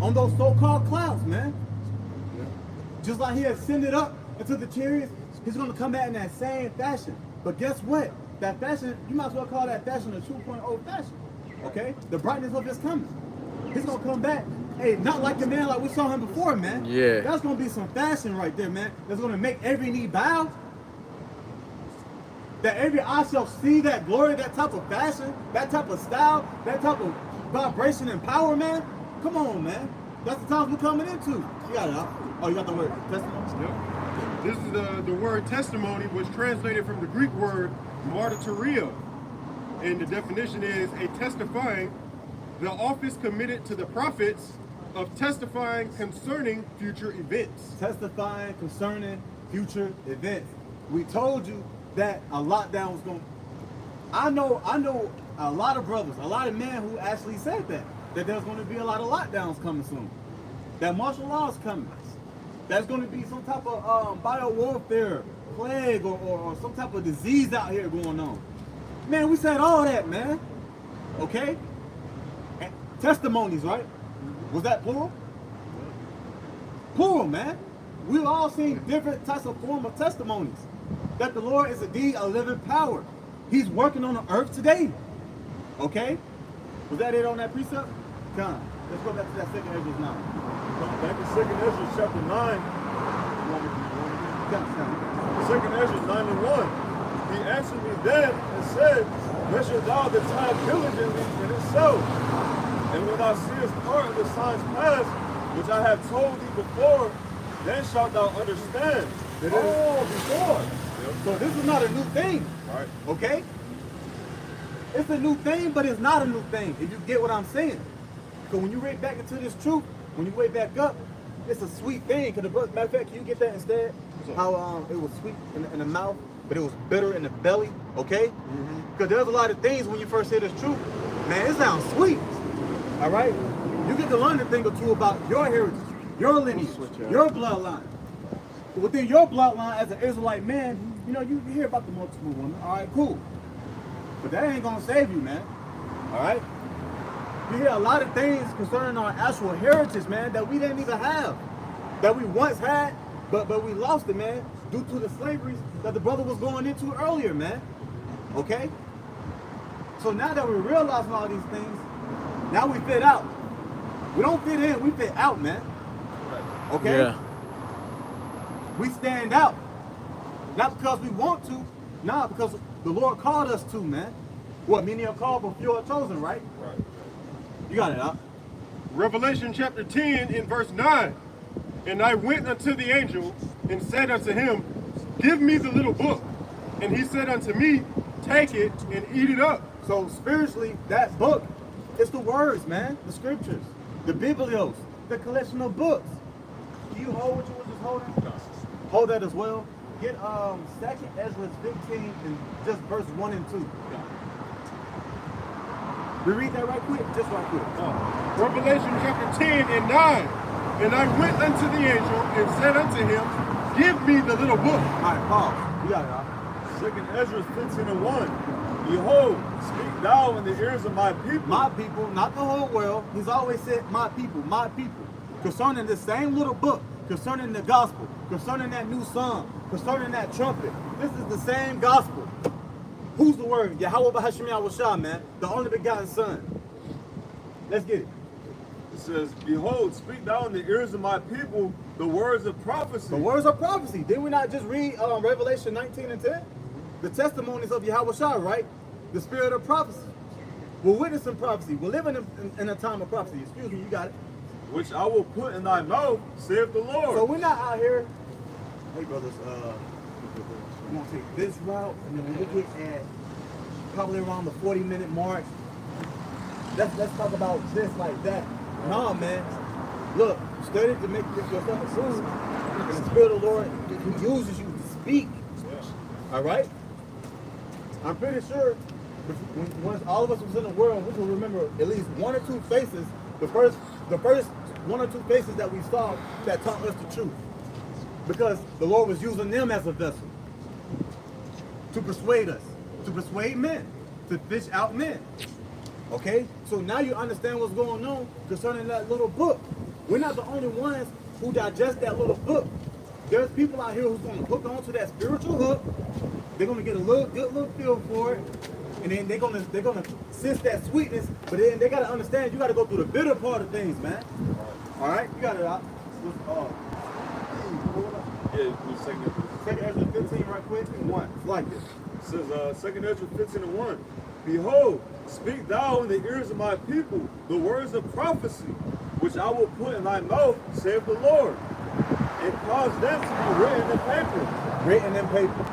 on those so-called clouds, man. Just like he ascended up into the chariots, he's going to come back in that same fashion. But guess what? that fashion, you might as well call that fashion a 2.0 fashion. Okay? The brightness of his coming. He's gonna come back. Hey, not like the man like we saw him before, man. Yeah. That's gonna be some fashion right there, man. That's gonna make every knee bow. That every eye shall see that glory, that type of fashion, that type of style, that type of vibration and power, man. Come on, man. That's the times we're coming into. You got it, huh? Oh, you got the word testimony? Yep. This is the word testimony, which translated from the Greek word martyria. And the definition is a testifying, the office committed to the prophets of testifying concerning future events. Testifying concerning future events. We told you that a lockdown was going. I know a lot of brothers, a lot of men who actually said that there's going to be a lot of lockdowns coming soon, that martial law is coming, there's going to be some type of bio warfare, plague, or some type of disease out here going on. Man, we said all that, man. Okay? And testimonies, right? Was that plural? Plural, man. We've all seen different types of form of testimonies. That the Lord is indeed a living power. He's working on the earth today. Okay? Was that it on that precept? Come. Let's go back to that second Ezra now. Back in second Ezra chapter 9. Second Ezra 9:1. He answered me then and said, measure thou the time diligently in itself. And when thou seest part of the signs past, which I have told thee before, then shalt thou understand. Before. So this is not a new thing. Right. Okay? It's a new thing, but it's not a new thing, if you get what I'm saying. So when you read back into this truth, when you wake back up, it's a sweet thing. Cause matter of fact, can you get that instead? How it was sweet in the mouth, but it was bitter in the belly, okay? Because there's a lot of things when you first hear this truth, man, it sounds sweet, all right? You get to learn a thing or two about your heritage, your lineage, your bloodline. Within your bloodline, as an Israelite man, you know, you hear about the multiple women, all right, cool. But that ain't gonna save you, man, all right? You hear a lot of things concerning our actual heritage, man, that we didn't even have, that we once had, but we lost it, man, due to the slaveries that the brother was going into earlier, man, okay? So now that we're realizing all these things, now we fit out. We don't fit in, we fit out, man, okay? Yeah. We stand out, not because we want to, nah, because the Lord called us to, man. What, many are called, but few are chosen, right? Right. You got it, huh? Revelation chapter 10 in verse 9. And I went unto the angel and said unto him, give me the little book. And he said unto me, take it and eat it up. So spiritually, that book is the words, man, the scriptures, the Biblios, the collection of books. Do you hold what you were just holding? No. Hold that as well. Get 2nd Ezra 15 and just verse 1 and 2. We read that right quick, just right quick. Revelation chapter 10 and 9. And I went unto the angel and said unto him, give me the little book. All right, pause. You got it, huh? Second Ezra 15 and 1. Behold, speak thou in the ears of my people. My people, not the whole world. He's always said my people, concerning this same little book, concerning the gospel, concerning that new song, concerning that trumpet. This is the same gospel. Who's the word? Yahweh Bahashim Yahushua, man, the only begotten son. Let's get it. It says, behold, speak thou in the ears of my people the words of prophecy. The words of prophecy. Did we not just read Revelation 19 and 10? The testimonies of Yahushua, right? The spirit of prophecy. We're witnessing prophecy. We're living in a time of prophecy. Excuse me, you got it. Which I will put in thy mouth, saith the Lord. So we're not out here. Hey, brothers, we're going to take this route, and then when we get at probably around the 40-minute mark, let's talk about this like that. Nah, man. Look, study to make yourself a soon. And the Spirit of the Lord who uses you to speak. All right? I'm pretty sure once all of us was in the world, we can remember at least one or two faces, the first one or two faces that we saw that taught us the truth. Because the Lord was using them as a vessel to persuade us, to persuade men, to fish out men. Okay? So now you understand what's going on concerning that little book. We're not the only ones who digest that little book. There's people out here who's going to hook onto that spiritual hook they're gonna get a good little feel for it, and then they're gonna sense that sweetness. But then they gotta understand you gotta go through the bitter part of things, man. All right, you got it out. Second Ezra 15 right quick and 1. It's like this. It says, 2 Ezra 15 and 1. Behold, speak thou in the ears of my people the words of prophecy, which I will put in thy mouth, saith the Lord, and cause them to be written in paper. Written in paper.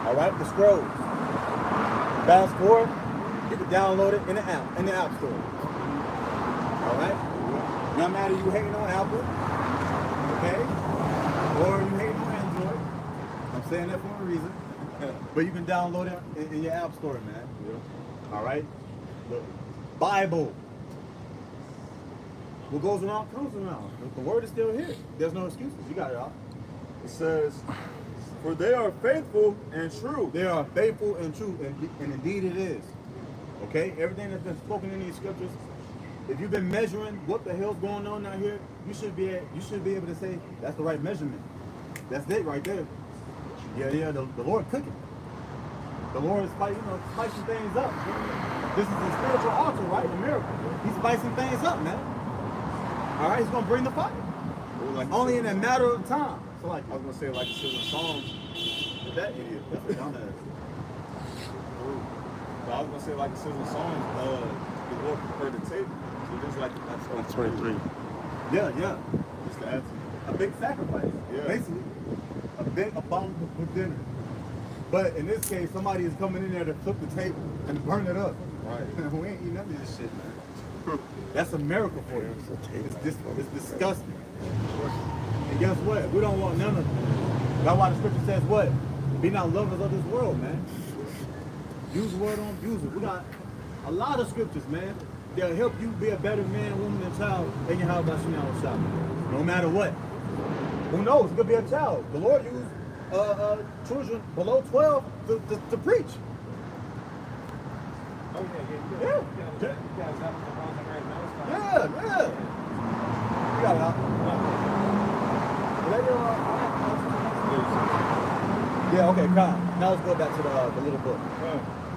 All right, the scrolls. Fast forward, you can download it in the app store. All right. No matter you hating on Apple, okay, or you hating on Android. I'm saying that for a reason. But you can download it in your app store, man. Yeah. All right. The Bible. What goes around comes around. The word is still here. There's no excuses. You got it all. It says, for they are faithful and true. They are faithful and true, and indeed it is. Okay? Everything that's been spoken in these scriptures, if you've been measuring what the hell's going on out here, you should be able to say that's the right measurement. That's it right there. Yeah, the Lord cooking. The Lord is spicing things up. This is the spiritual altar, right? The miracle. He's spicing things up, man. All right, he's gonna bring the fire. Only in a matter of time. So like I was gonna say, like it says in Psalms, that idiot. That's a dumbass. But I was gonna say, like it says in Psalms, the Lord prepared the table. So just like that's 23. Yeah. just to add to A big sacrifice. Yeah. Basically. A big abominable dinner. But in this case, somebody is coming in there to flip the table and burn it up. Right. We ain't eating none of this shit, man. That's a miracle for you. It's disgusting. And guess what? We don't want none of it. That's why the scripture says what? Be not lovers of this world, man. Use the word, don't abuse it. We got a lot of scriptures, man. They'll help you be a better man, woman, and child in your house by Chanel shop. No matter what. Who knows? It could be a child. The Lord used children below 12 to preach. Oh, yeah. Yeah. You got it out. Yeah, okay, calm. Now let's go back to the little book.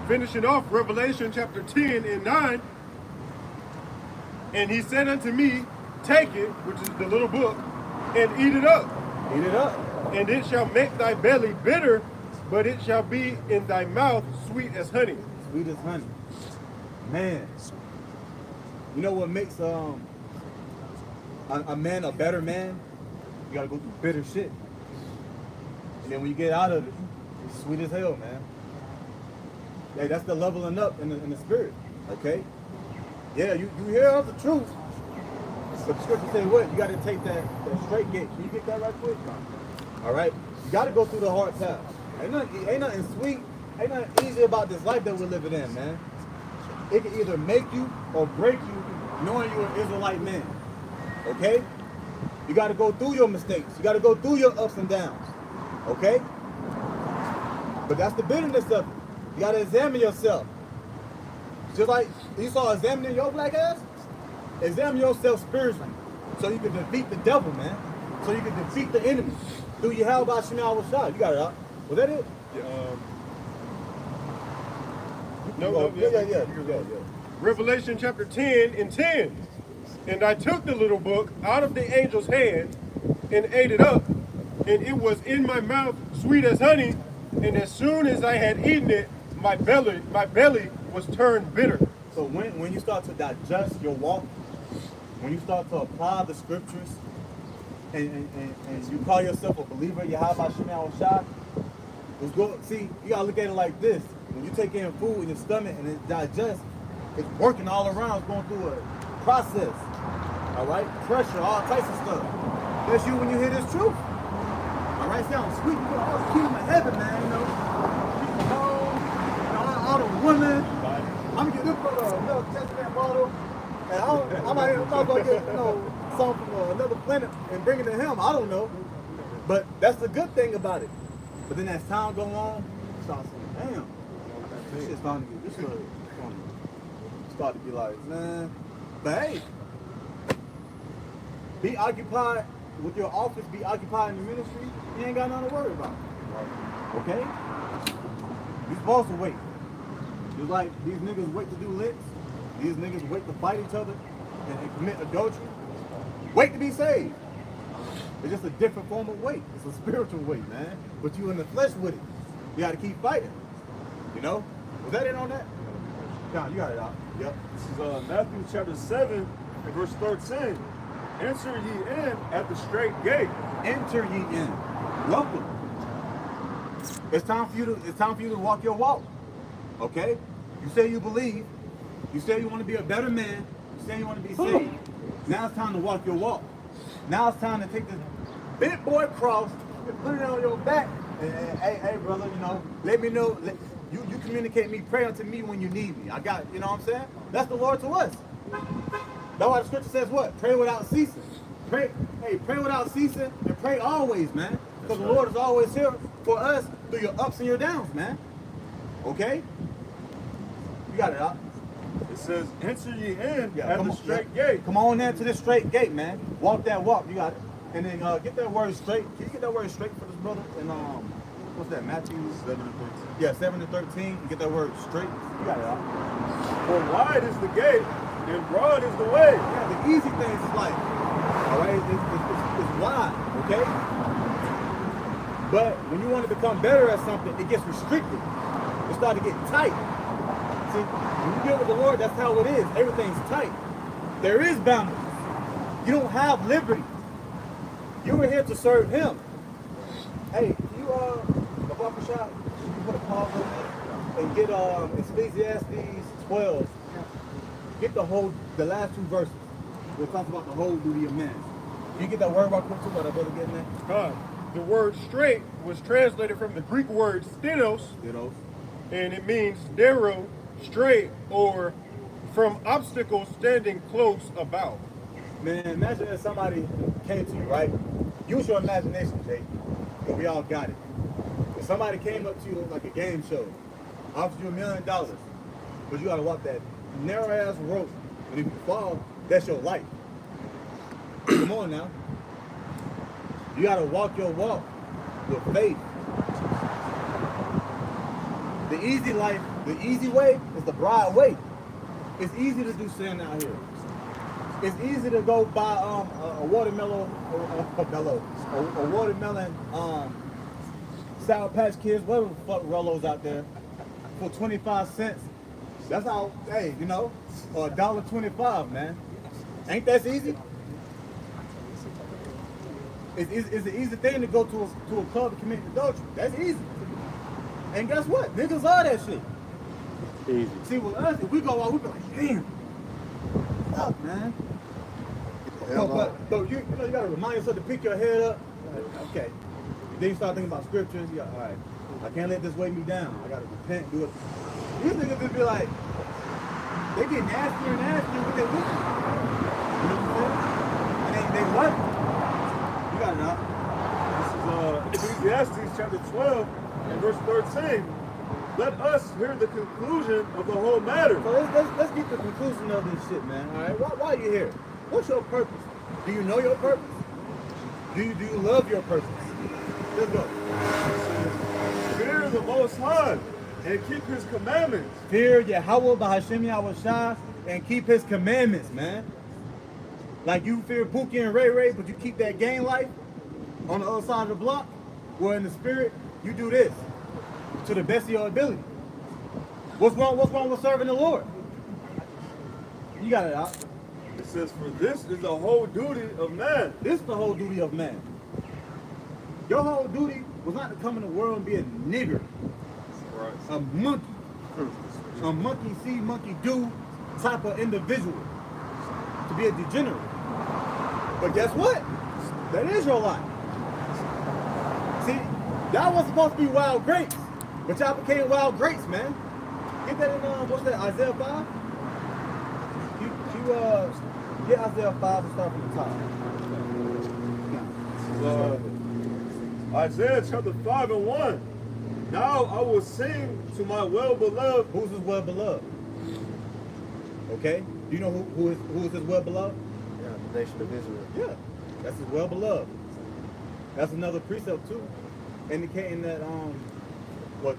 Finishing off Revelation chapter 10 and 9. And he said unto me, take it, which is the little book, and eat it up. Eat it up. And it shall make thy belly bitter, but it shall be in thy mouth sweet as honey. Sweet as honey. Man. You know what makes a man a better man? You gotta go through bitter shit. And then when you get out of it, it's sweet as hell, man. Hey, that's the leveling up in the spirit. Okay? Yeah, you hear of the truth. But the scripture says what? You gotta take that straight gate. Can you get that right quick? All right? You gotta go through the hard times. Ain't nothing sweet, ain't nothing easy about this life that we're living in, man. It can either make you or break you knowing you're an Israelite man. Okay? You gotta go through your mistakes. You gotta go through your ups and downs. Okay? But that's the bitterness of it. You gotta examine yourself. Just like Esau examining your black ass, examine yourself spiritually so you can defeat the devil, man. So you can defeat the enemy. Through your how about Shema shot. You got it out. Was that it? Yeah. Revelation chapter 10 and 10. And I took the little book out of the angel's hand and ate it up, and it was in my mouth sweet as honey, and as soon as I had eaten it, my belly was turned bitter. So when you start to digest your walk, when you start to apply the scriptures, and you call yourself a believer, Yahweh Shema Shah, see, you gotta look at it like this. When you take in food in your stomach and it digests, it's working all around, it's going through a process. All right? Pressure, all types of stuff. That's you when you hear this truth. All right? Sounds sweet. You know, all the kingdom of heaven, man, you know. All the women. I'm gonna get this from another Testament bottle. And I might get, something from another planet and bring it to him. I don't know. But that's the good thing about it. But then as time goes on, you start saying, damn, this shit's starting to get, start to be like, man. But hey, be occupied with your office, be occupied in the ministry, you ain't got nothing to worry about. Okay? You're supposed to wait. Just like these niggas wait to do licks. These niggas wait to fight each other and commit adultery. Wait to be saved. It's just a different form of weight. It's a spiritual weight, man. But you in the flesh with it. You gotta keep fighting. You know? Was that it on that? John, you got it out. Yep. This is Matthew chapter 7 and verse 13. Enter ye in at the straight gate. Enter ye in. Welcome. It's time for you to walk your walk. Okay? You say you believe. You say you want to be a better man. You say you want to be saved. Now it's time to walk your walk. Now it's time to take this big boy cross and put it on your back. And, hey, brother, you know, let me know. You communicate me, pray unto me when you need me. I got, you know what I'm saying? That's the Lord to us. That's why the scripture says what? Pray without ceasing. Pray without ceasing and pray always, man. Because the Lord is always here for us through your ups and your downs, man. Okay? You got it out. It says, enter ye in at the straight gate. Come on in to this straight gate, man. Walk that walk. You got it. And then get that word straight. Can you get that word straight for this brother? And what's that? Matthew 7 and 13. Yeah, 7 and 13. You get that word straight. You got it out. For wide is the gate, and broad is the way. Yeah, the easy things is like, all right, it's wide, okay? But when you want to become better at something, it gets restricted. It starts to get tight. See, when you deal with the Lord, that's how it is. Everything's tight. There is boundaries. You don't have liberty. You were here to serve Him. Hey, can you, the barber shop, you put a pause on it and get Ecclesiastes 12. Get the last two verses. It talks about the whole duty of man. Can you get that word right quick too, what I better get in there? The word straight was translated from the Greek word stenos, and it means narrow, straight, or from obstacles standing close about. Man, imagine if somebody came to you, right? Use your imagination, Jake. And we all got it. If somebody came up to you like a game show, offered you $1 million, but you gotta walk that narrow ass rope, and if you fall, that's your life. Come on now. You gotta walk your walk with faith. The easy life, the easy way is the broad way. It's easy to do sin out here. It's easy to go buy a watermelon, a watermelon, Sour Patch Kids, whatever the fuck Rollos out there, for 25 cents. That's how, hey, you know, or $1.25, man. Ain't that easy? It's an easy thing to go to a club to commit adultery. That's easy. And guess what? Niggas love that shit. Easy. See, with us, if we go out, we be like, damn, what's up, man? But you know, you gotta remind yourself to pick your head up. Like, okay. Then you start thinking about scriptures. You got, all right, I can't let this weigh me down. I gotta repent, do it. These niggas just be like, they get nastier and nastier with their witness. You know what I'm saying? And they love it. You got it out. This is Ecclesiastes chapter 12 and verse 13. Let us hear the conclusion of the whole matter. So let's get the conclusion of this shit, man. All right, why are you here? What's your purpose? Do you know your purpose? Do you love your purpose? Let's go. Fear the Most High and keep His commandments. Fear Yahweh B'Hashem Yahushua and keep His commandments, man. Like you fear Pookie and Ray Ray, but you keep that gang life on the other side of the block. Where in the spirit, you do this to the best of your ability. What's wrong with serving the Lord? You got it out. It says, for this is the whole duty of man. This is the whole duty of man. Your whole duty was not to come in the world and be a nigger. Right. A monkey. A monkey see, monkey do type of individual. To be a degenerate. But guess what? That is your life. See, y'all wasn't supposed to be wild grapes. But y'all became wild grapes, man. Get that in, what's that, Isaiah 5? Get Isaiah 5 and start from the top. Isaiah chapter 5 and 1. Now I will sing to my well-beloved. Who's his well-beloved? Okay? Do you know who is his well-beloved? Yeah, the nation of Israel. Yeah, that's his well-beloved. That's another precept too, indicating that what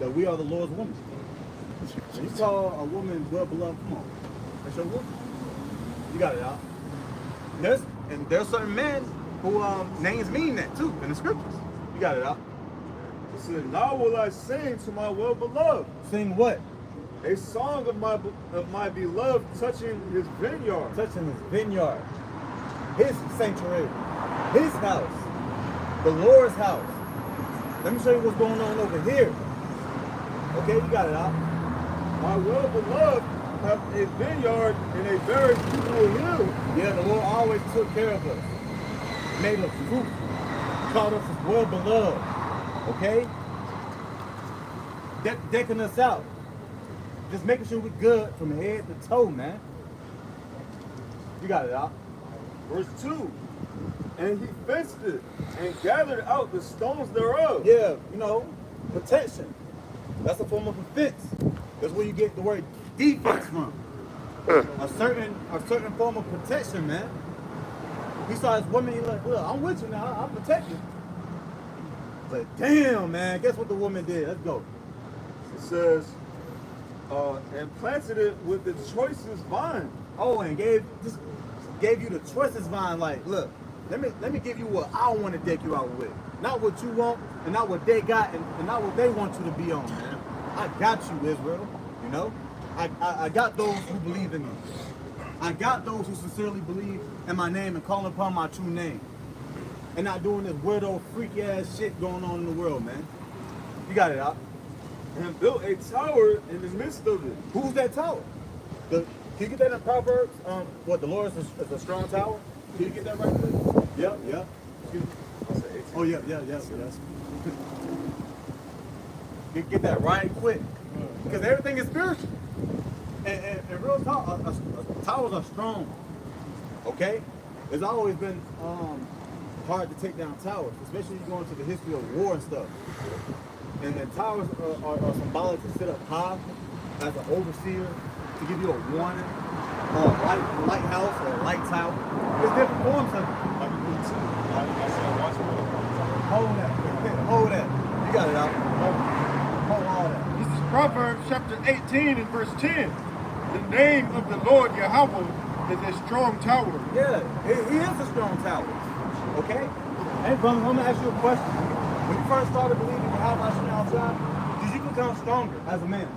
that we are the Lord's woman. When you call a woman well beloved, come on, that's your woman. You got it out. There's certain men who names mean that too in the scriptures. You got it out. It said, now will I sing to my well beloved. Sing what? A song of my beloved touching his vineyard. Touching his vineyard, his sanctuary, his house, the Lord's house. Let me show you what's going on over here. Okay, you got it out. My well beloved have a vineyard in a very beautiful hill. Yeah, the Lord always took care of us, made us fruitful, called us his well beloved. Okay, decking us out, just making sure we're good from head to toe, man. You got it out. Verse 2. And he fenced it and gathered out the stones thereof. Yeah, you know, protection. That's a form of a fence. That's where you get the word defense from. A certain form of protection, man. He saw his woman, he's like, look, I'm with you now, I'll protect you. But damn, man, guess what the woman did? Let's go. It says, and planted it with the choicest vine. Oh, and gave you the choicest vine. Like, look, let me give you what I want to deck you out with. Not what you want, and not what they got, and not what they want you to be on, man. I got you, Israel. You know, I got those who believe in me. I got those who sincerely believe in my name and call upon my true name, and not doing this weirdo, freaky ass shit going on in the world, man. You got it out. And built a tower in the midst of it. Who's that tower? Can you get that in Proverbs? What, the Lord is a strong tower? Can you get that right quick? Yep. Excuse me. Oh, yeah. Get that right quick. Because everything is spiritual. And real talk, towers are strong. Okay? It's always been hard to take down towers, especially when you go into the history of war and stuff. And towers are symbolic to sit up high as an overseer, to give you a warning, or a lighthouse, or a light tower. There's different forms of it. Hold that. You got it out. Hold all that. This is Proverbs chapter 18 and verse 10. The name of the Lord Yahweh is a strong tower. Yeah, he is a strong tower. Okay? Hey, brother, I'm gonna ask you a question. When you first started believing in Yahweh, did you become stronger as a man?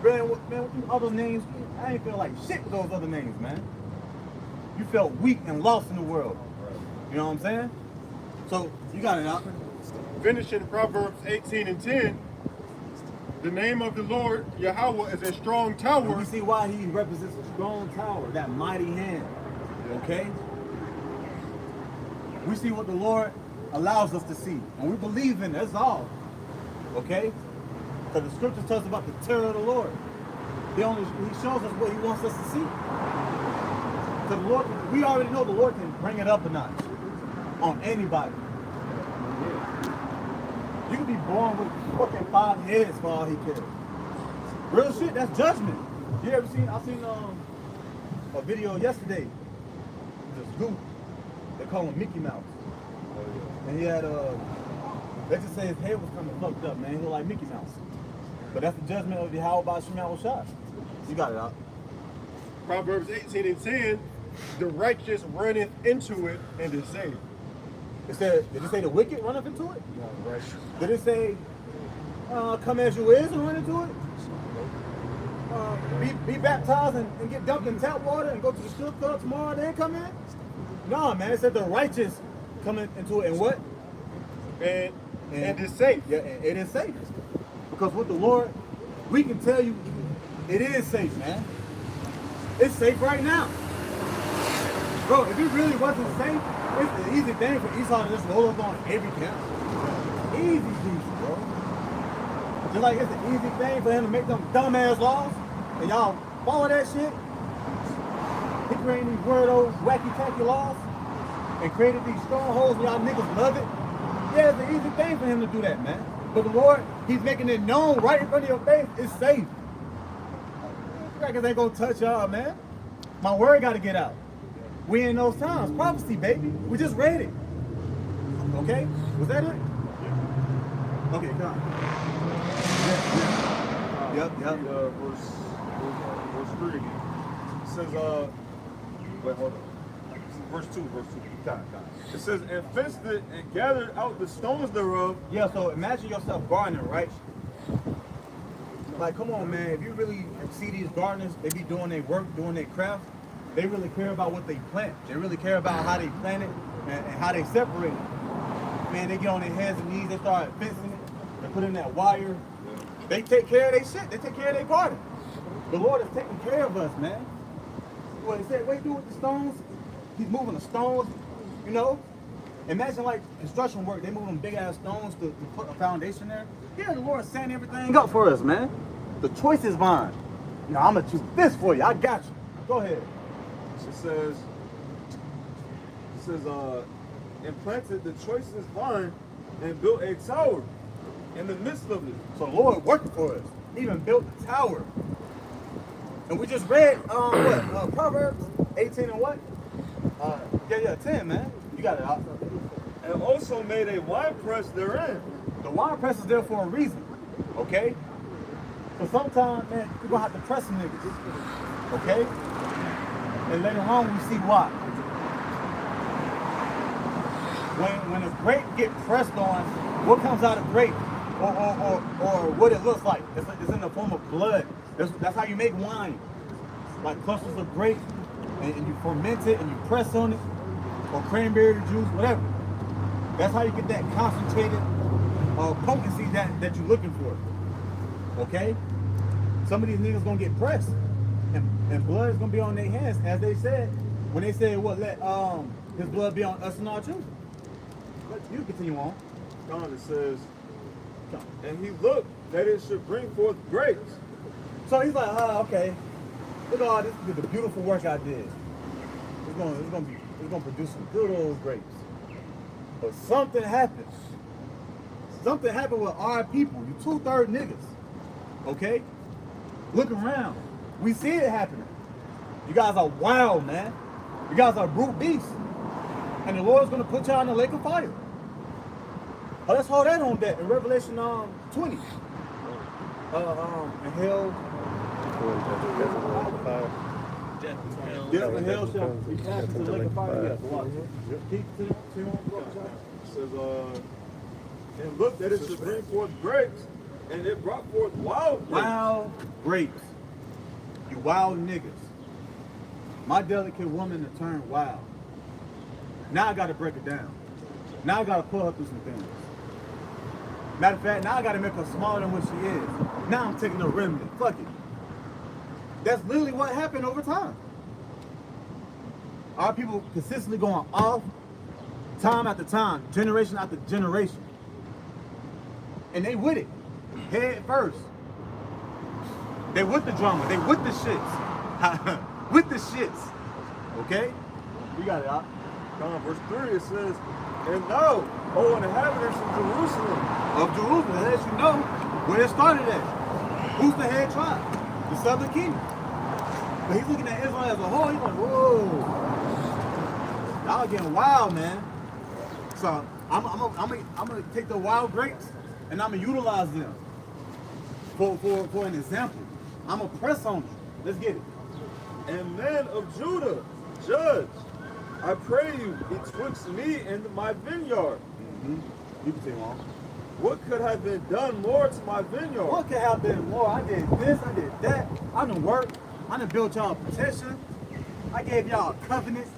Really, man, with these other names, I ain't feel like shit with those other names, man. You felt weak and lost in the world. You know what I'm saying? So, you got it out. Finishing Proverbs 18 and 10. The name of the Lord Yahweh is a strong tower. And we see why he represents a strong tower, that mighty hand. Okay? We see what the Lord allows us to see. And we believe in it, that's all. Okay? Because the scripture tells us about the terror of the Lord. He shows us what he wants us to see. So the Lord, we already know the Lord can bring it up a notch on anybody. You can be born with fucking 5 heads for all he cares. Real shit, that's judgment. You ever seen, I seen a video yesterday. This goof. They call him Mickey Mouse. And he had let's just say his head was kind of fucked up, man. He looked like Mickey Mouse. But that's the judgment of the How About Shemal Shot. You got it out. Proverbs 18 and 10. The righteous runneth into it and is saved. Did it say the wicked runneth into it? No, righteous. Did it say come as you is and run into it? Be baptized and get dunked in tap water and go to the strip club tomorrow and then come in? No, man. It said the righteous coming into it and what? And is safe. Yeah, it is safe. Because with the Lord, we can tell you it is safe, man. It's safe right now. Bro, if it really wasn't safe, it's the easy thing for Esau to just roll up on every camp. Easy peasy, bro. Just like it's an easy thing for him to make them dumbass laws, and y'all follow that shit. He created these weirdo, wacky-tacky laws, and created these strongholds, and y'all niggas love it. Yeah, it's an easy thing for him to do that, man. But the Lord, he's making it known right in front of your face, it's safe. Crackers ain't gonna touch y'all, man. My word gotta get out. We in those times. Prophecy, baby. We just read it. Okay? Was that it? Okay, come on. Yep. Verse 3 again. It says, wait, hold on. Verse 2. Time. It says, and fenced it and gathered out the stones thereof. Yeah, so imagine yourself gardening, right? Like, come on, man. If you really see these gardeners, they be doing their work, doing their craft. They really care about what they plant. They really care about how they plant it and how they separate it. Man, they get on their hands and knees. They start fencing it. They put in that wire. They take care of their shit. They take care of their garden. The Lord is taking care of us, man. What he said, what he do with the stones? He's moving the stones, you know? Imagine like construction work, they move them big ass stones to put a foundation there. Yeah, the Lord's setting everything up for us, man. The choice is mine. You know, I'm gonna choose this for you. I got you. Go ahead. It says, and planted the choicest vine and built a tower in the midst of it. So the Lord working for us. He even built the tower. And we just read Proverbs 18 and what? 10, man. You got it out. And also made a winepress therein. The wine press is there for a reason. Okay? So sometimes, man, we're gonna have to press some niggas. Okay? And later on we see why. When a grape get pressed on, what comes out of grape? Or what it looks like. It's in the form of blood. That's how you make wine. Like clusters of grapes, and you ferment it and you press on it, or cranberry juice, whatever. That's how you get that concentrated potency that you're looking for. Okay? Some of these niggas gonna get pressed, and blood is gonna be on their hands, as they said when they said, "What? Let his blood be on us and our children." But you continue on. It says, and he looked that it should bring forth grapes. So he's like, okay. Look at all this, the beautiful work I did. It's gonna produce some good old grapes. But something happens. Something happened with our people. You 2/3 niggas. Okay? Look around. We see it happening. You guys are wild, man. You guys are brute beasts. And the Lord's gonna put y'all in the lake of fire. Oh, let's hold that on that in Revelation 20. And hell. Death and hell shall be cast into the lake of fire. Yes, watch. Keep It says, and look that it should bring forth grapes, and it brought forth wild grapes. Wild grapes. You wild niggas. My delicate woman to turn wild. Now I gotta break it down. Now I gotta pull her through some things. Matter of fact, now I gotta make her smaller than what she is. Now I'm taking a remnant. Fuck it. That's literally what happened over time. Our people consistently going off, time after time, generation after generation. And they with it, head first. They with the drama, they with the shits. With the shits, okay? You got it, out. Verse 3, it says, and now, O inhabitants of Jerusalem. Of Jerusalem, that lets you know where it started at. Who's the head tribe? The southern kingdom. But he's looking at Israel as a whole, he's like, whoa. Y'all getting wild, man. So I'm gonna take the wild grapes and I'm gonna utilize them for an example. I'm gonna press on you. Let's get it. And men of Judah, judge, I pray you, betwixt me and my vineyard. You can say on. What could have been done more to my vineyard? What could have been more? I did this, I did that. I done worked. I done built y'all protection. I gave y'all a covenant.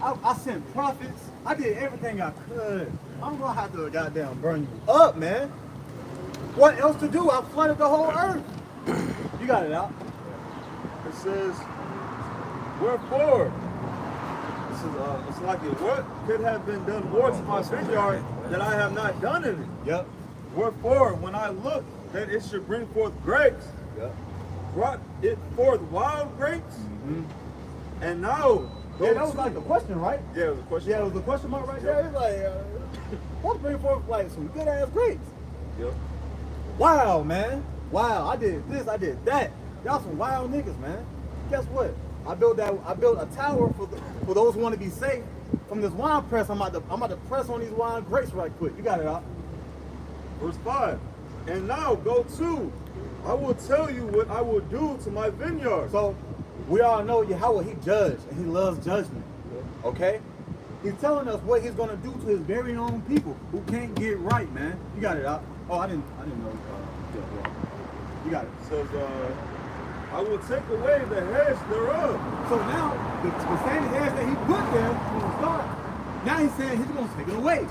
I sent prophets. I did everything I could. I'm gonna have to goddamn burn you up, man. What else to do? I flooded the whole earth. You got it out. It says, wherefore, it's like it. What could have been done more to my vineyard that I have not done in it? Yep. Wherefore, when I looked that it should bring forth grapes, brought it forth wild grapes, and now. Yeah, that was like the question, right? Yeah, it was a question. Yeah, it was a question mark right there. It's like, what's bring forth like some good ass grapes? Yep. Wow, man. Wow, I did this, I did that. Y'all some wild niggas, man. Guess what? I built a tower for those who want to be safe from this wine press. I'm about to press on these wine grapes right quick. You got it out. Verse 5. And now go to. I will tell you what I will do to my vineyard. So we all know Yahweh, he judged and he loves judgment. Okay? He's telling us what he's gonna do to his very own people who can't get right, man. You got it out. Oh, I didn't know. Yeah. You got it. It says, I will take away the hedge thereof. So now the same hedge that he put there from the start, now he's saying he's gonna take it away.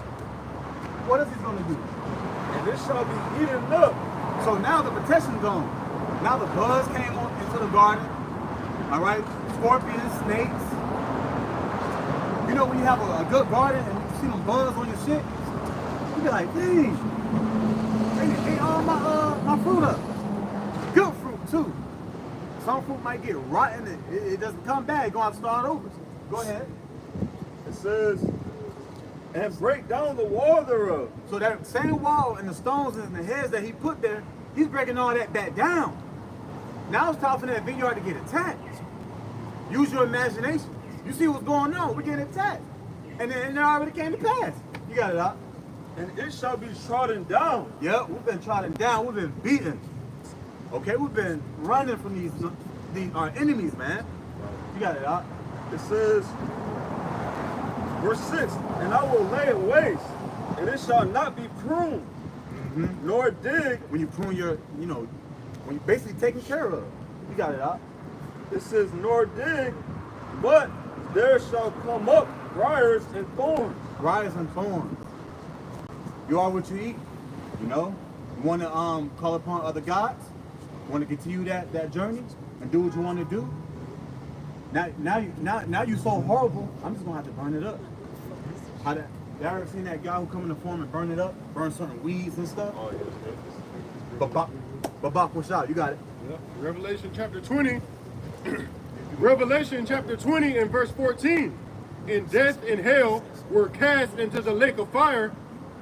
What is he gonna do? And it shall be eaten up. So now the protection's gone. Now the bugs came on into the garden. All right, scorpions, snakes. You know when you have a good garden and you see them bugs on your shit, you be like, dang, they ate all my fruit up. Good fruit too. Some fruit might get rotten. It doesn't come back. It's gonna have to start over. Go ahead. It says, and break down the wall thereof. So that same wall and the stones and the heads that he put there, he's breaking all that back down. Now it's time for that vineyard to get attacked. Use your imagination. You see what's going on. We're getting attacked. And then it already came to pass. You got it out. And it shall be trodden down. Yep, we've been trodden down. We've been beaten. Okay, we've been running from these our enemies, man. You got it out. It says, verse 6, and I will lay it waste, and it shall not be pruned, nor dig. When you prune your, when you're basically taking care of. You got it out. It says, nor dig, but there shall come up briars and thorns. Briars and thorns. You are what you eat. You know. You want to call upon other gods. You want to continue that journey and do what you want to do. Now you so horrible. I'm just gonna have to burn it up. You ever seen that guy who come in the farm and burn it up, burn certain weeds and stuff? Oh, yeah. Babak, what's out? You got it. Yep. Revelation chapter 20. Revelation chapter 20 and verse 14. And death and hell were cast into the lake of fire.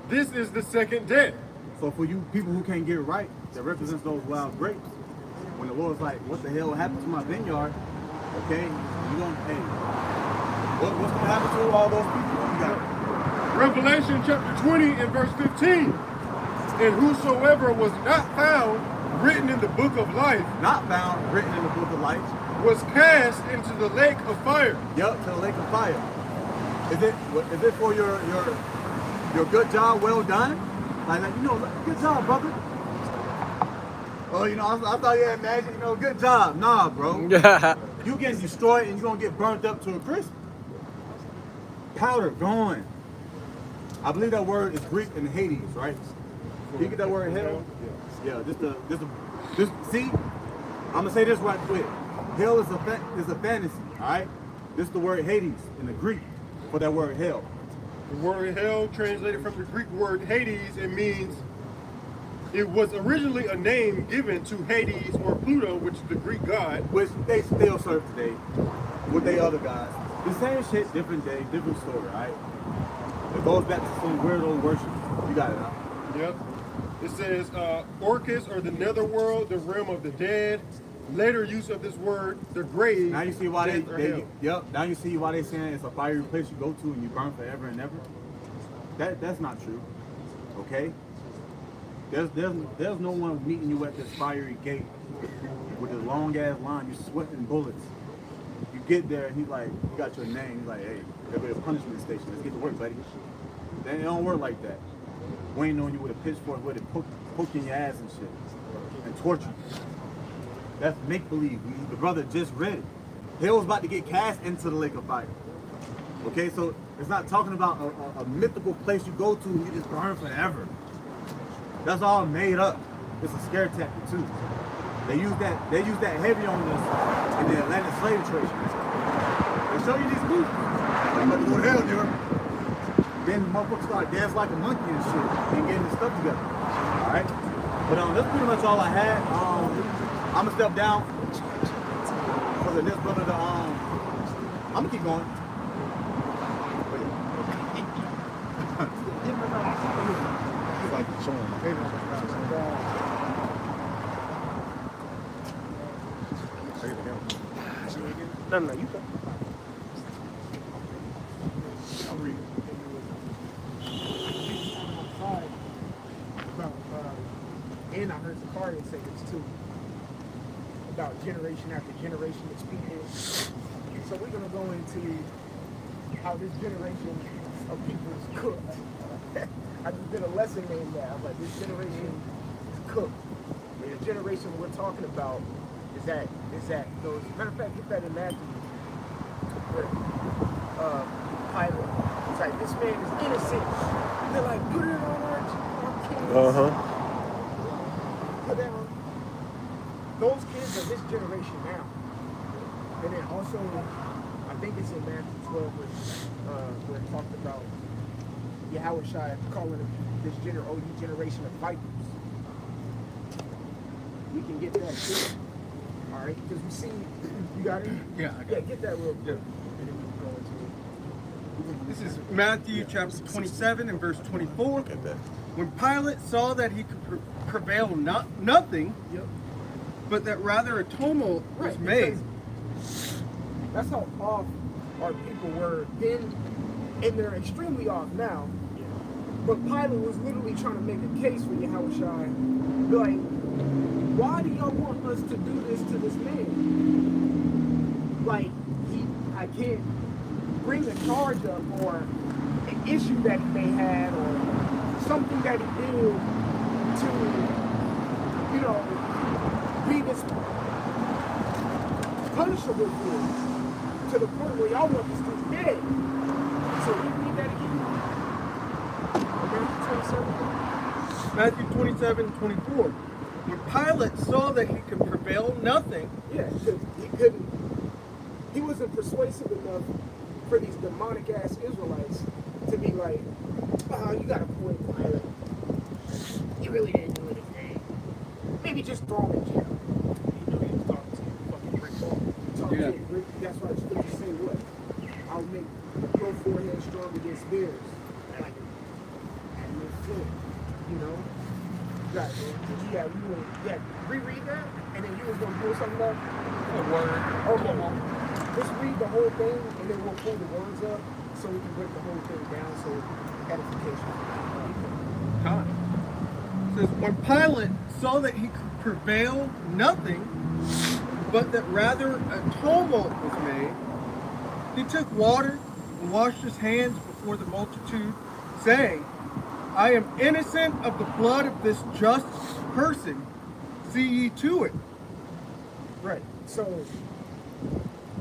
This is the second death. So for you people who can't get it right, that represents those wild grapes. When the Lord's like, what the hell happened to my vineyard? Okay, you gonna, hey, what's gonna happen to all those people? You got it. Revelation chapter 20 and verse 15. And whosoever was not found written in the book of life, Not found, written in the book of life. was cast into the lake of fire. Yup, to the lake of fire. Is it for your good job, well done? Like good job, brother. Oh, I thought you had magic, good job. Nah, bro. You getting destroyed and you're gonna get burnt up to a crisp. Powder gone. I believe that word is Greek and Hades, right? Do you get that word hell? Yeah. See, I'm gonna say this right quick. Hell is a fantasy, all right? This is the word Hades in the Greek for that word hell. The word hell, translated from the Greek word Hades, it means, it was originally a name given to Hades or Pluto, which is the Greek god. Which they still serve today with they other guys. The same shit, different day, different story, all right? It goes back to some weird old worship. You got it, huh? Yep. It says Orcus, or the netherworld, the realm of the dead. Later use of this word, the grave. Now you see why death or hell. Now you see why they saying it's a fiery place you go to and you burn forever and ever. That's not true. Okay? There's no one meeting you at this fiery gate with this long ass line. You sweating bullets. You get there and he's like, you got your name. He's like, hey, there'll be a punishment station. Let's get to work, buddy. Then it don't work like that. Waiting on you with a pitchfork with it poking your ass and shit and torture you. That's make believe. The brother just read it. Hell's about to get cast into the lake of fire. Okay, so it's not talking about a mythical place you go to and you just burn forever. That's all made up. It's a scare tactic too. They use that heavy on us in the Atlantic slave trade. They show you these movies. I'm about to go to hell, nigga. Then motherfuckers start dancing like a monkey and shit and getting this stuff together. Alright? But that's pretty much all I had. I'm gonna step down for the next brother to I'm gonna keep going. No, you go. I'll read. say this too, about generation after generation of people. So we're gonna go into how this generation of people is cooked. I just did a lesson named that. I'm like, this generation is cooked. And the generation we're talking about is that those, matter of fact, get that in Matthew. Pilate. It's like, this man is innocent. They're like, put it on our kids. Put that on. Those kids are this generation now. And then also, I think it's in Matthew 12 where it talked about Yahushua calling this generation of vipers. We can get that too. All right, because we see, you got it? Yeah, I got it. Get that real quick. Yeah. And then we can go into it. This is Matthew chapter 27 and verse 24. When Pilate saw that he could prevail nothing, Yep. but that rather a tumult was Right, made. That's how off our people were then, and they're extremely off now. But Pilate was literally trying to make a case for Yahushua. Be like, why do y'all want us to do this to this man? Like, I can't bring a charge up or an issue that he may have or something that he did to, you know, be this punishable for to the point where y'all want this dude dead. So we read that again. Matthew 27, 24. When Pilate saw that he could prevail nothing, Yeah, because he wasn't persuasive enough for these demonic ass Israelites to be like, oh, you got a point, Pilate. You really didn't do anything. Maybe just throw him in jail. You know, he was talking to you, fucking brick wall. Yeah. That's why it's good to say what? I'll make your forehead strong against theirs. Like, and your foot, you know? Yeah, reread that, and then you was gonna pull something up. a word, Okay, just read the whole thing, and then we'll pull the words up, so we can break the whole thing down, so edification. time. It says, when Pilate saw that he could prevail nothing, but that rather a tumult was made, he took water and washed his hands before the multitude, saying, I am innocent of the blood of this just person. See ye to it. Right. So,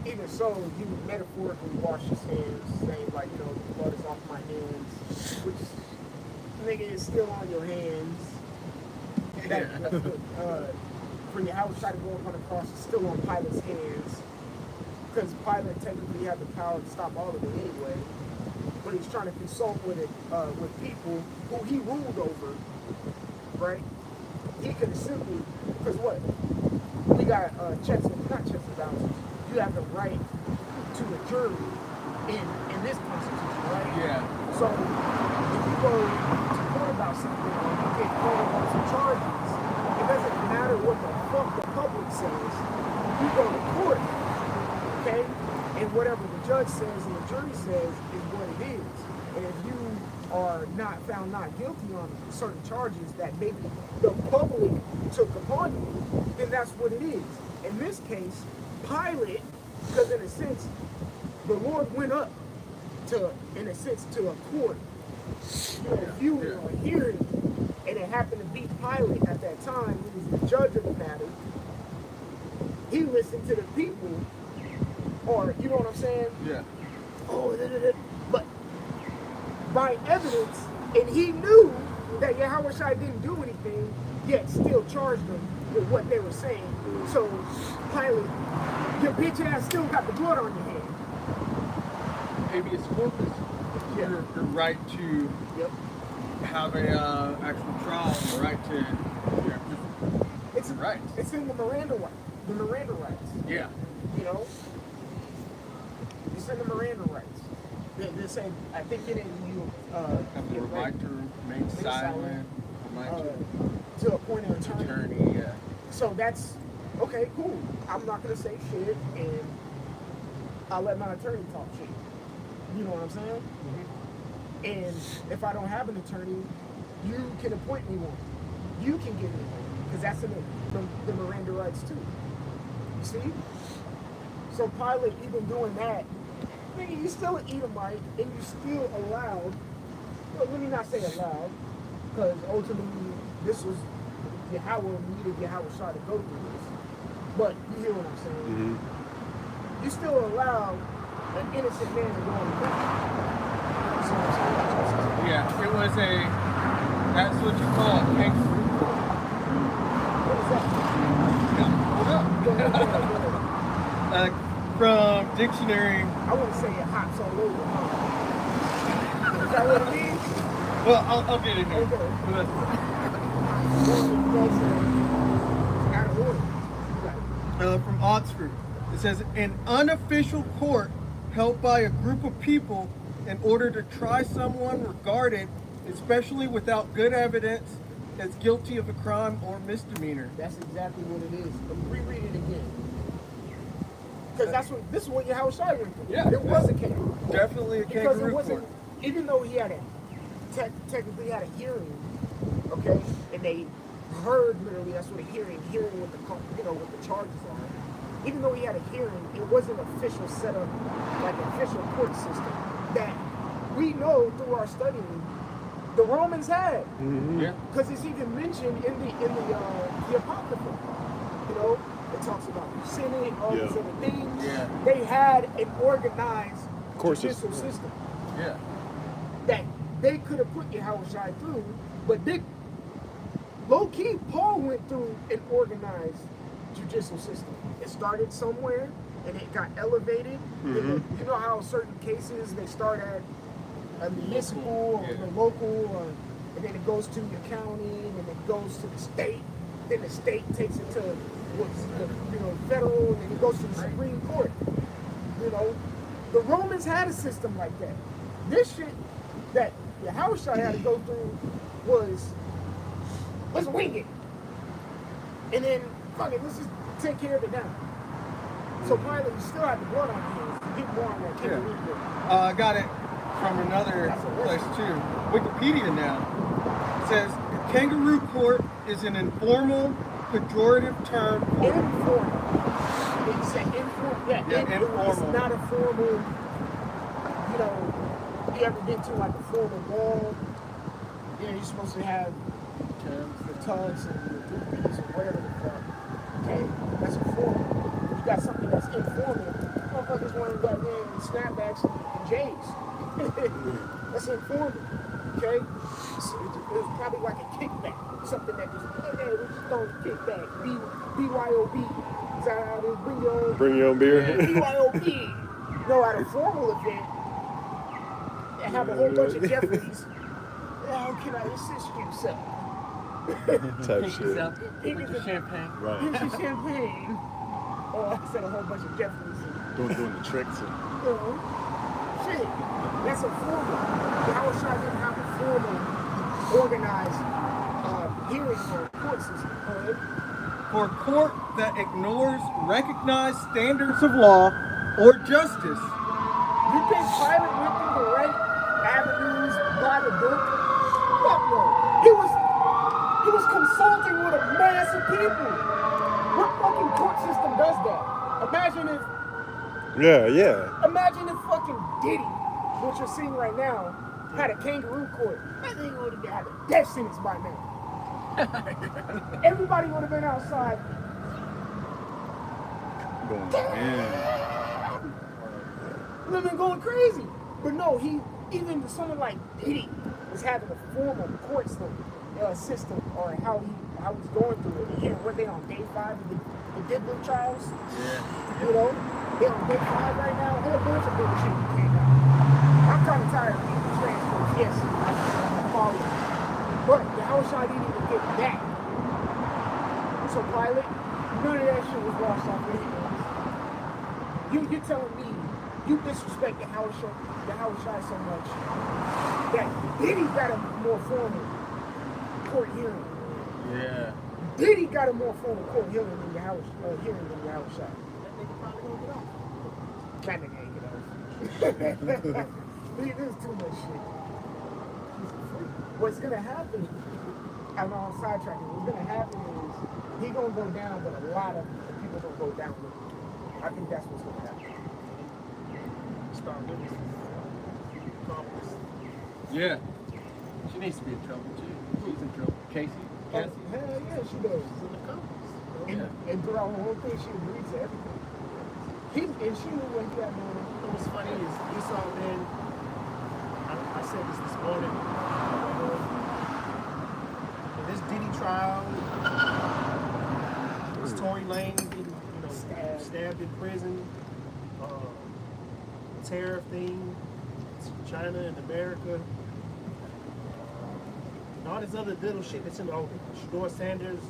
even so, he would metaphorically wash his hands, saying like, you know, the blood is off my hands, which, nigga, is still on your hands. For Yahushua to go up on the cross is still on Pilate's hands, because Pilate technically had the power to stop all of it anyway. But he's trying to consult with it, with people who he ruled over, right? He could have simply, because what? We got not checks and balances. You have the right to a jury in this constitution, right? Yeah. So if you go to court about something or you get called on some charges, it doesn't matter what the fuck the public says. You go to court, okay? And whatever the judge says and the jury says is what it is. And if you are not found not guilty on certain charges that maybe the public took upon you, then that's what it is. In this case, Pilate, because in a sense, the Lord went up to, in a sense, to a court. You know, if you were a hearing, and it happened to be Pilate at that time, who was the judge of the matter, he listened to the people, or, you know what I'm saying? Yeah. Oh, but by evidence, and he knew that Yahushua didn't do anything, yet still charged them with what they were saying. So, Pilate, your bitch ass still got the blood on your hand. Habeas corpus. Yeah. Your right to have a actual trial, the right to It's right. It's in the Miranda rights. Yeah. You know, it's in the Miranda rights. They're saying, I think it in you Have the right to remain silent, right to appoint an to attorney. attorney, yeah. So that's okay, cool. I'm not gonna say shit, and I'll let my attorney talk shit. You know what I'm saying? And if I don't have an attorney, you can appoint me one. You can give me one. because that's in the Miranda rights too. You see? So Pilate, even doing that, nigga, you still an Edomite, and you still allowed, well, let me not say allowed, because ultimately this was Yahweh needed Yahweh Shah to go through this. But you hear what I'm saying? Mm-hmm. You still allow an innocent man to go on the bench. Yeah, it was that's what you call a kangaroo court. What is that? Hold up. Go ahead. From dictionary. I wouldn't say it hops all over. Huh? Is that what it means? Well, I'll get it here. From Oxford, it says an unofficial court held by a group of people in order to try someone regarded, especially without good evidence, as guilty of a crime or misdemeanor. That's exactly what it is. Reread it again. Because this is what Yahweh Shai went through. Yeah, it was a kangaroo. Definitely a kangaroo because it wasn't, court. even though he had technically had a hearing, okay, and they heard literally, that's what a hearing what what the charges are. Even though he had a hearing, it wasn't official setup, like an official court system that we know through our studying the Romans had. Mm-hmm. Yeah. Because it's even mentioned in the Apocrypha. You know, it talks about the Senate, all these other things. Yeah. They had an organized Court judicial system. Yeah. That they could have put Yahweh Shai through, but low-key, Paul went through an organized judicial system. It started somewhere, and it got elevated. Mm-hmm. You know how certain cases, they start at a municipal or the local, and then it goes to your county, and then it goes to the state. Then the state takes it to federal, and then it goes to the Supreme Court. You know, the Romans had a system like that. This shit that Yahweh Shai had to go through was, let's wing it. And then, fuck it, let's just take care of it now. So Pilate, you still have the blood on your hands to get more on that kangaroo court. I got it from another place too. Wikipedia now. It says kangaroo court is an informal, pejorative term. Informal. It said informal. Yeah, informal. It's not a formal, you ever been to like a formal ball? You're supposed to have the tugs and the groupies or whatever the fuck. Okay? That's a formal. You got something that's informal. Motherfuckers wearing goddamn snapbacks and J's. That's informal. Okay? It was probably like a kickback. Something that just, okay, we're just throwing a kickback. BYOB. Is that how it is? Bring your own beer. BYOB. At a formal event, they have a whole bunch of Jeffries. How can I assist you, sir? Type shit. Pinky champagne. Right. Pinky champagne. Oh, I said a whole bunch of Jeffries. Doing the tricks. Shit. That's a formal. Yahweh Shai didn't have a formal, organized hearing or court system. For a court that ignores recognized standards of law or justice. You think Pilate went through the right avenues by the book? Fuck no. He was consulting with a mass of people. What fucking court system does that? Imagine if fucking Diddy, what you're seeing right now, had a kangaroo court. I think he would have had a death sentence by now. Everybody would have been outside. Living going crazy. But no, even someone like Diddy was having a formal court system or how he's going through it. You know, what they on day 5 of the Dibble trials? Yeah. You know, they're on day 5 right now. A whole bunch of bullshit came out. I'm kind of tired of being transferred. Yes, I'm following. But the Yahweh Shai didn't even get that. So Pilate, none of that shit was washed off anyways. You're telling me you disrespect the Yahweh Shai so much that Diddy got a more formal court hearing. Yeah. Diddy got a more formal court hearing than the Yahweh Shai. That nigga probably gonna get off. That nigga ain't get off. There's too much shit. What's gonna happen I'm on sidetracking. What's gonna happen is he gonna go down, but a lot of people gonna go down with him. I think that's what's gonna happen. Start witnessing. Yeah. She needs to be in trouble too. She's in trouble. Casey? Hell yeah, she does. And throughout the whole thing, she agreed to everything. She knew what he got going on. What's funny is Esau, man, I said this morning, this Diddy trial, this Tory Lane getting, stabbed in prison, tariff thing, China and America, and all this other little shit that's in the Shador Sanders,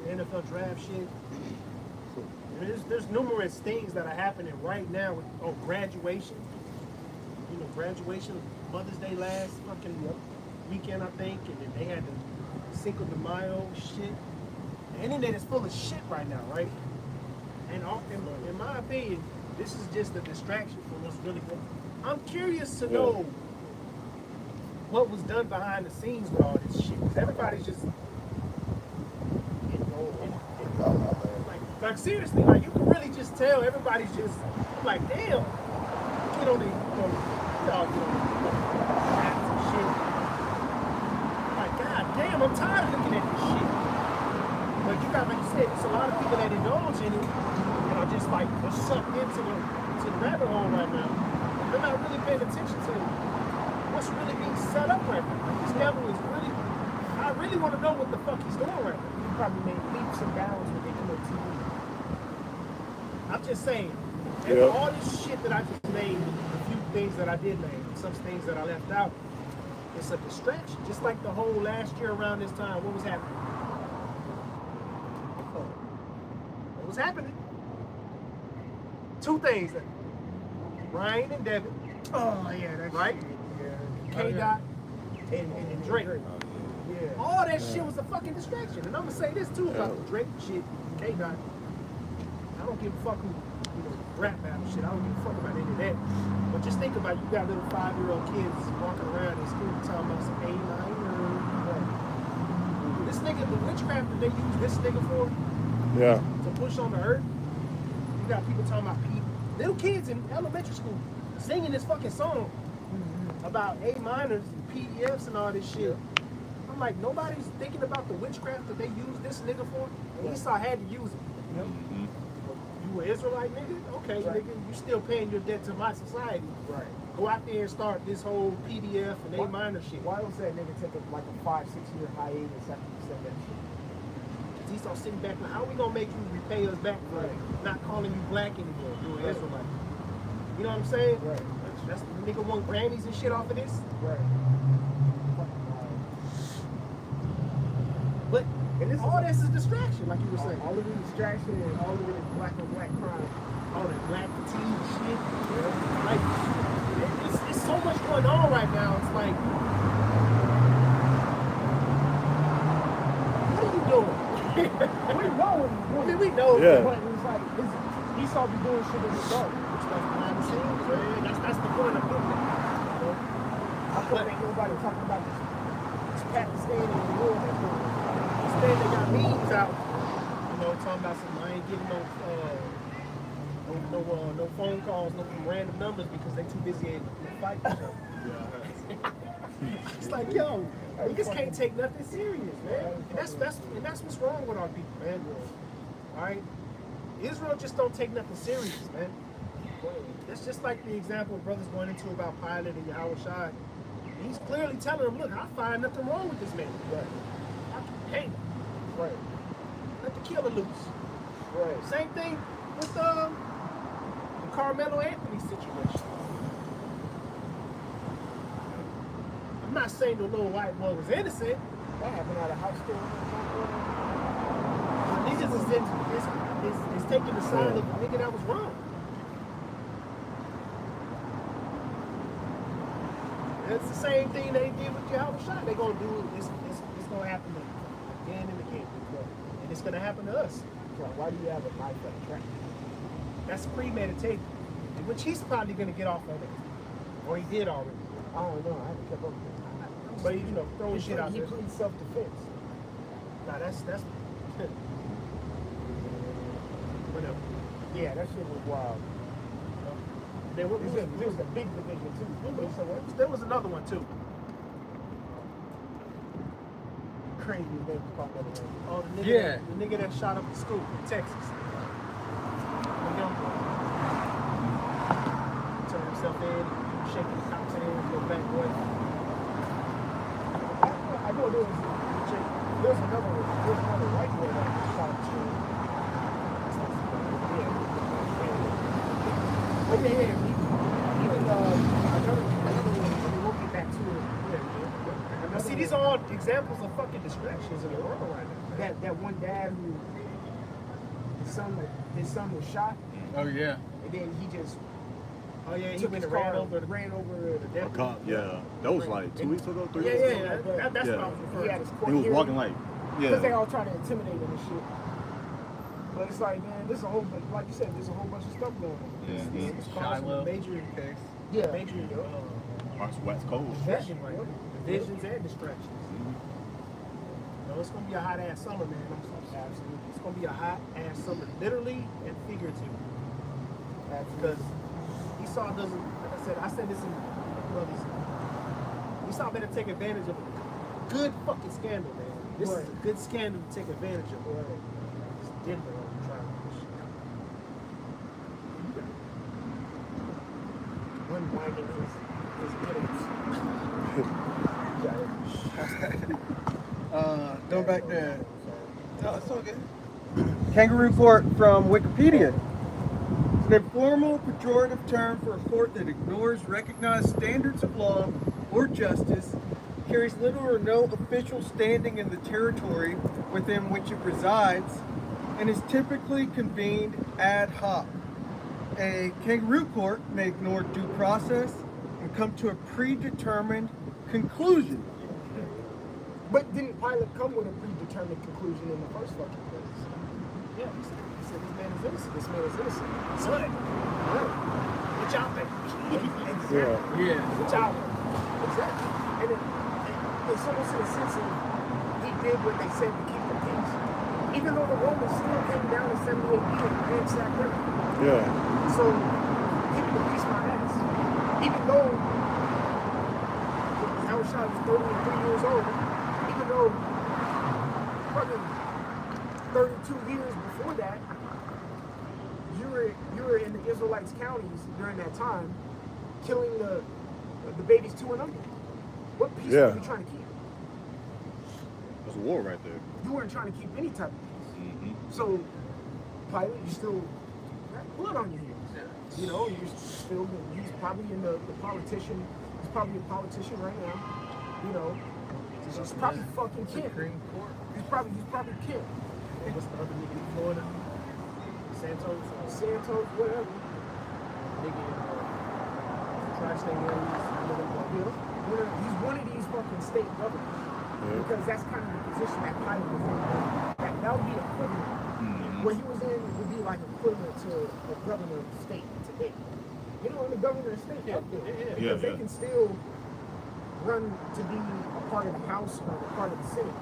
NFL draft shit. There's numerous things that are happening right now with graduation. Graduation, Mother's Day last fucking weekend, I think, and then they had the Cinco de Mayo shit. The internet is full of shit right now, right? And in my opinion, this is just a distraction from what's really going on. I'm curious to know what was done behind the scenes with all this shit. Because everybody's just like seriously, like you can really just tell everybody's just like, damn, get on the apps and shit. Like, god damn, I'm tired of looking at this shit. But you got, like you said, there's a lot of people that indulge in it and are just like sucked into the rabbit hole right now. They're not really paying attention to what's really being set up right now. Like, this devil is really, I really want to know what the fuck he's doing right now. He probably made leaps and bounds with the TV. I'm just saying, after all this shit that I just named, a few things that I did name, some things that I left out, it's a distraction. Just like the whole last year around this time, what was happening? What was happening? Two things. Ryan and Devin. Oh yeah, that's right. Yeah. K-Dot and Drake. Yeah. All that shit was a fucking distraction. And I'm gonna say this too about the Drake shit, K-Dot. I don't give a fuck who, rap battle shit. I don't give a fuck about any of that. But just think about it. You got little 5-year-old kids walking around in school talking about some A9. This nigga, the witchcraft that they use this nigga for, to push on the earth. You got people talking about little kids in elementary school singing this fucking song about A minors and PDFs and all this shit. I'm like, nobody's thinking about the witchcraft that they use this nigga for. And Esau had to use it. You an Israelite nigga? Okay, nigga, you still paying your debt to my society. Right. Go out there and start this whole PDF and A minor shit. Why don't that nigga take like a 5-6 year hiatus after you said that shit? Esau sitting back, now how are we gonna make you repay us back for not calling you black anymore? You're an Israelite. You know what I'm saying? Right. That's the nigga want Grammys and shit off of this. Right. But all this is distraction, like you were saying. All of it is distraction and all of it is black on black crime. All that black fatigue shit. Like, it's so much going on right now. It's like, what are you doing? We know what he's doing. I mean, we know. But it's like, Esau be doing shit in the dark. It's like behind the scenes, man. That's the point I'm getting at. I thought ain't nobody talking about this Pakistani war that's going on. This thing they got memes out, talking about some, I ain't getting no phone calls, no random numbers because they too busy in the fight. It's like, yo, niggas can't take nothing serious, man. And that's what's wrong with our people, man. All right, Israel just don't take nothing serious, man. That's just like the example brothers going into about Pilate and Yahweh Shai. He's clearly telling them, look, I find nothing wrong with this man. Right. I can hang him. Right. Let the killer loose. Right. Same thing with the Carmelo Anthony situation. I'm not saying the little white boy was innocent. That happened at a house store. Niggas is taking the side of the nigga that was wrong. That's the same thing they did with Yahweh Shai. They're gonna do it. It's gonna happen again and again. And it's gonna happen to us. So why do you have a knife at a track? That's premeditated. Which he's probably gonna get off of it. Or he did already. I don't know. I haven't kept up with it. But throwing shit out He there. pleads self-defense. Nah, that's whatever. Yeah, that shit was wild. There was a big division too. There was another one too. Crazy name called that one. Oh, the nigga that shot up the school in Texas. The young boy. Turned himself in, shaking the cops hands, go back boy. I know there's another white boy that shot up too. Yeah. Another one, we'll get back to it. Yeah. See, these are all examples of fucking distractions in the world right now. That one dad who his son was shot. Oh yeah. And then he just he went and ran over the deputy. A cop, yeah. That was like 2 weeks ago, 3 weeks Yeah, ago. that's what I was referring to. He had his court He was hearing. walking like, Because they yeah. all try to intimidate him and shit. But it's like, man, there's a whole bunch, like you said, there's a whole bunch of stuff going on. Yeah. It's causing a major case. Yeah. major West Coast. division right now. Divisions and distractions. No, it's gonna be a hot ass summer, man. Absolutely. It's gonna be a hot ass summer, literally and figuratively. Because Esau doesn't, like I said this in brothers. Esau better take advantage of a good fucking scandal, man. This is a good scandal to take advantage of. It's Denver on the trial. Unwinding his Going back to it's all good. Kangaroo court from Wikipedia. It's an informal pejorative term for a court that ignores recognized standards of law or justice, carries little or no official standing in the territory within which it resides, and is typically convened ad hoc. A kangaroo court may ignore due process and come to a predetermined conclusion. But didn't Pilate come with a predetermined conclusion in the first fucking place? Yeah, he said this man is innocent. This man is innocent. Son, what y'all think? Exactly. Yeah. What y'all think? Exactly. And it's almost in a sense of he did what they said to keep the peace. Even though the Romans still came down in 70 AD and ransacked everything. Yeah. So, keeping the peace my ass. Even though Elshad was 33 years old, even though fucking 32 years before that, you were in the Israelites counties during that time, killing the babies 2 and under. What peace were you trying to keep? There's a war right there. You weren't trying to keep any type of peace. So, Pilate, you still got blood on your hands. You know, he's probably in the politician. He's probably a politician right now. You know, he's probably fucking kin. He's probably kin. What's the other nigga in Florida? Santos, whatever. Nigga in tri-state areas. He's one of these fucking state governors. Because that's kind of the position that Pilate was in. That would be equivalent. What he was in would be like equivalent to a governor of the state today. You know, the governor of the state up there. Because they can still run to be a part of the House or a part of the Senate.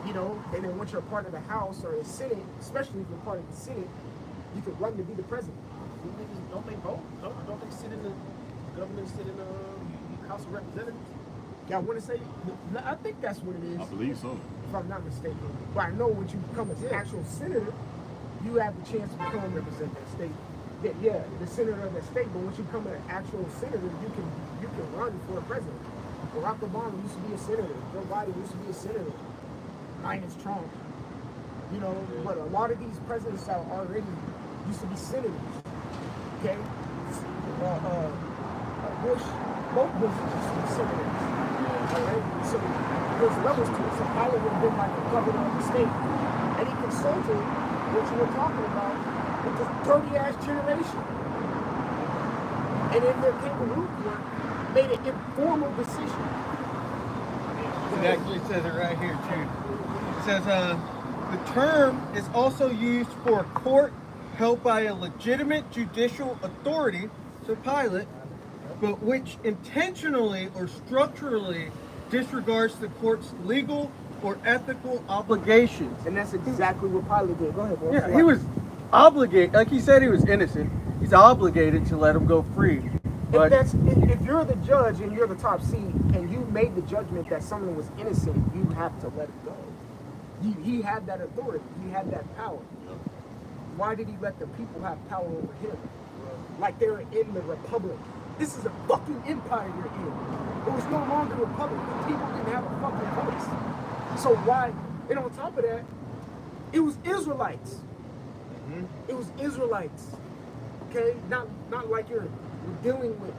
You know, and then once you're a part of the House or the Senate, especially if you're part of the Senate, you could run to be the president. Don't they vote? Don't they sit in the governors sit in the House of Representatives? Yeah, I want to say, I think that's what it is. I believe so. If I'm not mistaken. But I know when you become an actual senator, you have the chance to become represent that state. Yeah, the senator of that state. But once you become an actual senator, you can run for a president. Barack Obama used to be a senator. Joe Biden used to be a senator. Minus Trump. You know, but a lot of these presidents are already used to be senators. Okay? Bush, both Bushes used to be senators. Alright? So there's levels to it. So Pilate would have been like the governor of the state. And he consulted what you were talking about with this dirty ass generation. And in their kangaroo court, made an informal decision. It actually says it right here too. It says the term is also used for a court held by a legitimate judicial authority, so Pilate, but which intentionally or structurally disregards the court's legal or ethical obligations. And that's exactly what Pilate did. Go ahead, bro. Yeah, he was obligated, like he said he was innocent, he's obligated to let him go free. But If you're the judge and you're the top seat and you made the judgment that someone was innocent, you have to let it go. He had that authority. He had that power. Why did he let the people have power over him? Like they're in the republic. This is a fucking empire you're in. It was no longer a republic. The people didn't have a fucking voice. So why? And on top of that, it was Israelites. It was Israelites. Okay? Not like you're dealing with,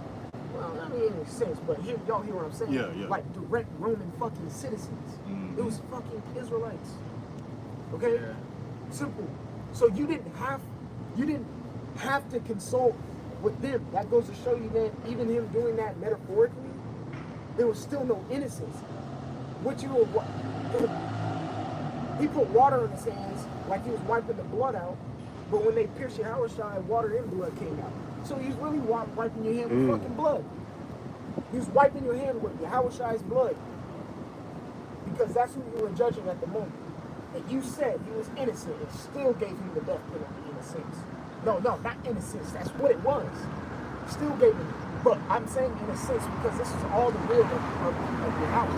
well, I mean in a sense, but y'all hear what I'm saying? Yeah. Like direct Roman fucking citizens. It was fucking Israelites. Okay? Yeah. Simple. So you didn't have to consult with them. That goes to show you that even him doing that metaphorically, there was still no innocence. He put water on his hands like he was wiping the blood out, but when they pierced Yahushua, water and blood came out. So he's really wiping your hand with fucking blood. He was wiping your hand with Yahushua's blood. Because that's who you were judging at the moment. And you said he was innocent and still gave him the death penalty in a sense. No, not innocence. That's what it was. Still gave him. But I'm saying in a sense because this is all the will of the house.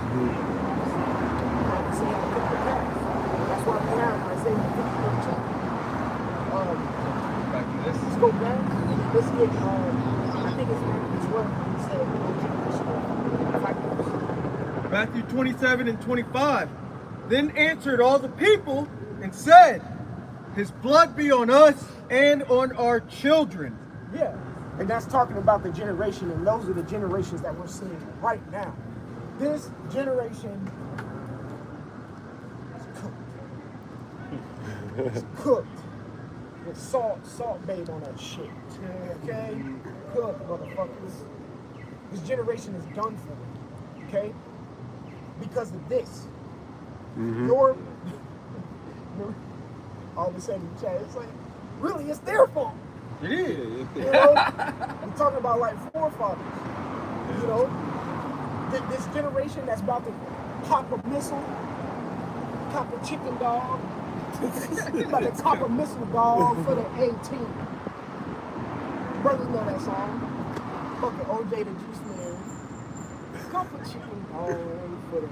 That's why we have Isaiah 53 chapter. Let's go back. Let's get, I think it's Matthew 12. He said, Matthew 27 and 25. Then answered all the people and said, his blood be on us and on our children. yeah. And that's talking about the generation, and those are the generations that we're seeing right now. This generation is cooked. It's cooked. With salt babe on that shit. Okay? Cooked, motherfuckers. This generation is done for. Okay? Because of this. Your all of a sudden in chat, it's like, really, it's their fault. It is. You know, we're talking about like forefathers. You know, this generation that's about to pop a missile, pop a chicken dog, about to pop a missile dog for the 18. Brothers know that song. Fucking OJ the Juice Man. Pop a chicken dog for the.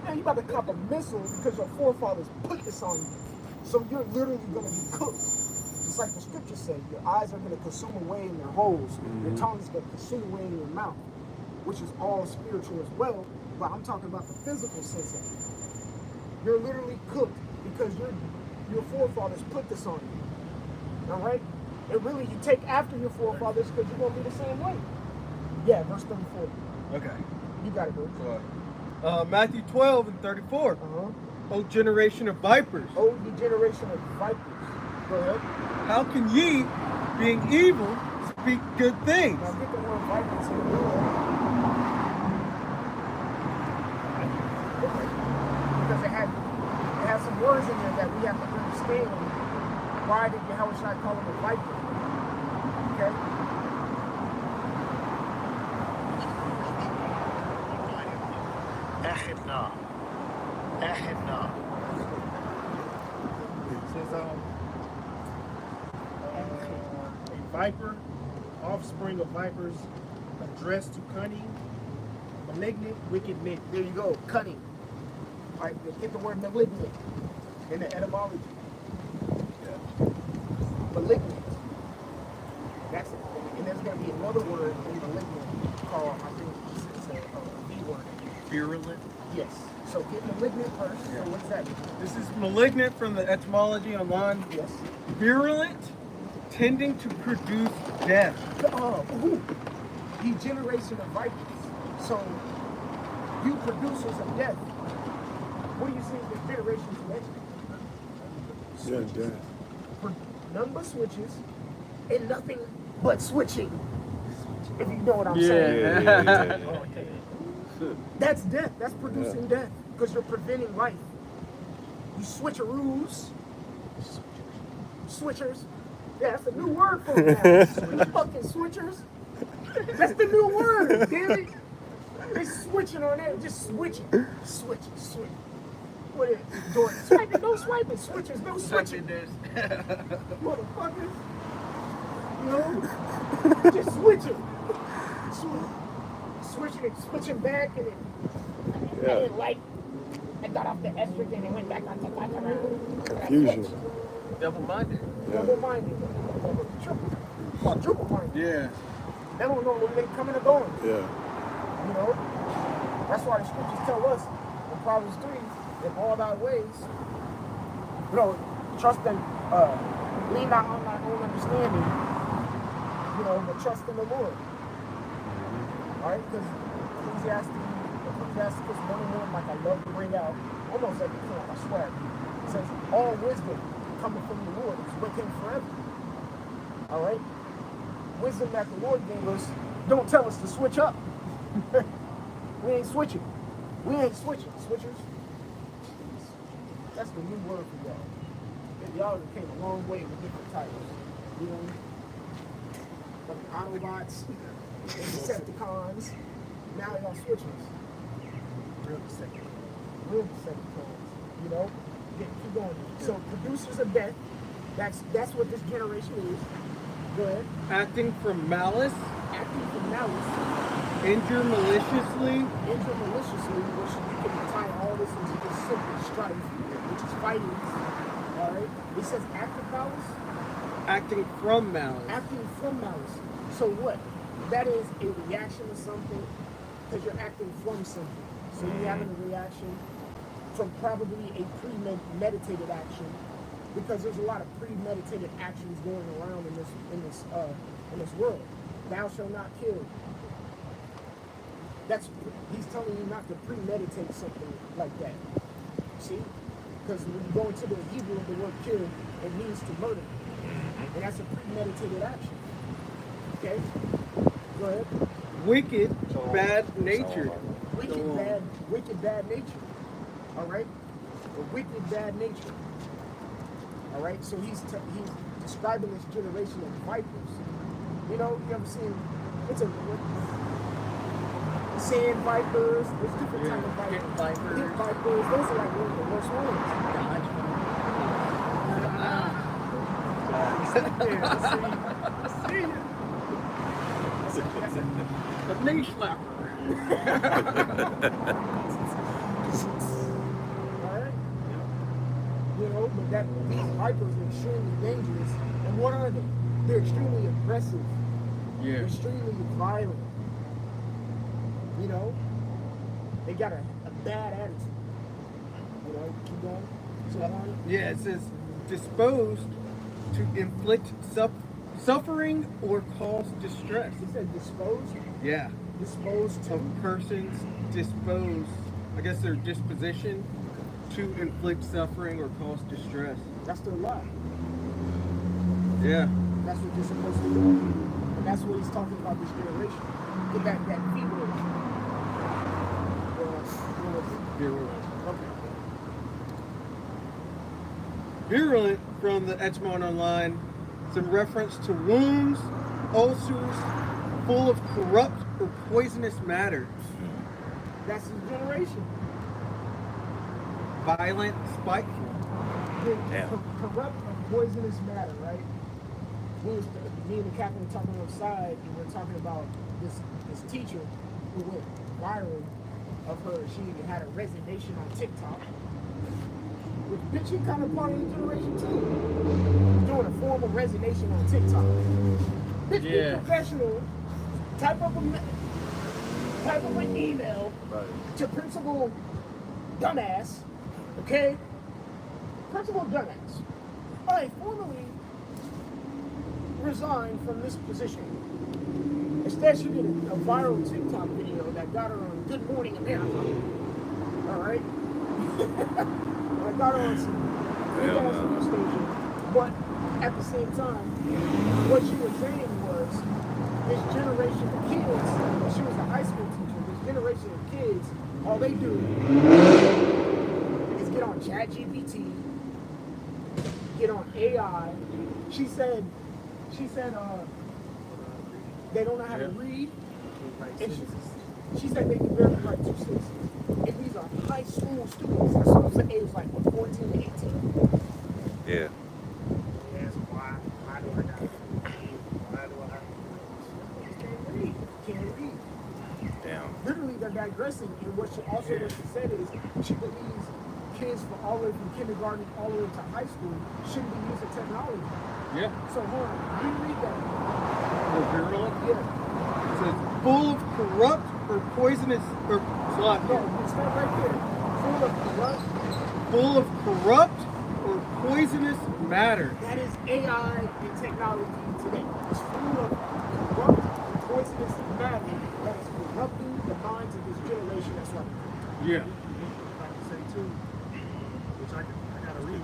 Now you about to cop a missile because your forefathers put this on you. So you're literally gonna be cooked. Just like the scriptures say, your eyes are going to consume away in their holes. Your tongue is going to consume away in your mouth, which is all spiritual as well. But I'm talking about the physical sense of it. You're literally cooked because your forefathers put this on you. All right? And really, you take after your forefathers because you're going to be the same way. Yeah, verse 34. Okay. You got it, bro. Matthew 12 and 34. O generation of vipers. O ye generation of vipers. Go ahead. How can ye, being evil, speak good things? Now get the word vipers in the middle. Because it has some words in there that we have to understand. Why did Yahushua call him a viper? Okay? It says, a viper, offspring of vipers, addressed to cunning, malignant, wicked men. There you go, cunning. All right, get the word malignant in the etymology. Malignant. That's it. And there's going to be another word in malignant called, I think it's a V word. Virulent. Yes. So get malignant first. So what does that mean? This is malignant from the etymology online. Yes. Virulent, tending to produce death. Ye generation of vipers. So you producers of death. What do you see in this generation today? Yeah, None but switches and nothing but switching. If you know what I'm saying. Okay. That's death. That's producing death. Because you're preventing life. You switcheroos. Switchers. Yeah, that's a new word for them now. You fucking switchers. That's the new word, damn it. They switching on that, just switching. Switching. put it, Jordan, swipe it, no swiping, switchers, no switching. this. Motherfuckers. You know? Just switch it. Switching back and then I didn't like. I got off the estrogen and went back on the back around. Confusion. Double-minded. Double-minded. Quadruple-minded. Yeah. They don't know when they coming or going. Yeah. You know? That's why the scriptures tell us in Proverbs 3, in all thy ways, you know, trust and lean not on thy own understanding, you know, but trust in the Lord. Alright? Because Ecclesiastes 1:1, like I love to bring out, almost every point, I swear. It says, all wisdom coming from the Lord is with him forever. Alright? Wisdom that the Lord gave us, don't tell us to switch up. We ain't switching. We ain't switching. Switchers. That's the new word for y'all. Y'all came a long way with different titles. You know? From Autobots, Decepticons. Now y'all switchers. Real Decepticons. You know? Keep going. So producers of death. That's what this generation is. Go ahead. Acting from malice. Acting from malice. Injure maliciously. Injure maliciously, which you can tie all this into just simple strife, which is fighting. Alright? It says active malice. Acting from malice. Acting from malice. So what? That is a reaction to something because you're acting from something. So you're having a reaction from probably a premeditated action because there's a lot of premeditated actions going around in this world. Thou shalt not kill. He's telling you not to premeditate something like that. See? Because when you go into the Hebrew of the word kill, it means to murder. And that's a premeditated action. Okay? Go ahead. Wicked, bad-natured. Wicked bad nature. Alright? A wicked bad nature. Alright? So he's describing this generation of vipers. You know, you ever seen sand vipers, there's different types of vipers. Pit vipers, those are like one of the worst ones. The knee slapper. Alright? You know, but these vipers are extremely dangerous. And what are they? They're extremely aggressive. Yeah. They're extremely violent. You know, they got a bad attitude. You know, keep going. So on. Yeah, it says disposed to inflict suffering or cause distress. It said disposed? Yeah. Disposed to? Of persons disposed, I guess their disposition to inflict suffering or cause distress. That's their lot. Yeah. That's what you're supposed to do. And that's what he's talking about this generation. Get that feeble. Virulent from the Edgemont Online is in reference to wounds, ulcers, full of corrupt or poisonous matter. That's his generation. Violent, spiteful. Corrupt and poisonous matter, right? Me and the captain were talking outside, and we were talking about this teacher who went viral of her. She had a resignation on TikTok. Which bitch, she kind of part of the generation too. Doing a formal resignation on TikTok. Bitch, be professional. Type up an email to Principal Dumbass. Okay? Principal Dumbass. I formally resign from this position. Instead, she did a viral TikTok video that got her on Good Morning America. Alright? I got her on some news station. But at the same time, what she was saying was this generation of kids, she was a high school teacher, this generation of kids, all they do is get on ChatGPT, get on AI. She said they don't know how to read. And she said they can barely write 2 sentences. And these are high school students. That's what cutoffs at age like what, 14 to 18. Yeah. Yes, why do I got it? Why do I? Can't read. Damn. Literally, they're digressing. And what she said is she believes kids from all the way from kindergarten all the way to high school shouldn't be using technology. Yeah. So hold on, reread that. Oh, virulent? Yeah. It says full of corrupt or poisonous or slot. No, start right there. Full of corrupt. Full of corrupt or poisonous matter. That is AI and technology today. It's full of corrupt and poisonous matter that is corrupting the minds of this generation that's right. Yeah. I would say too, which I gotta read.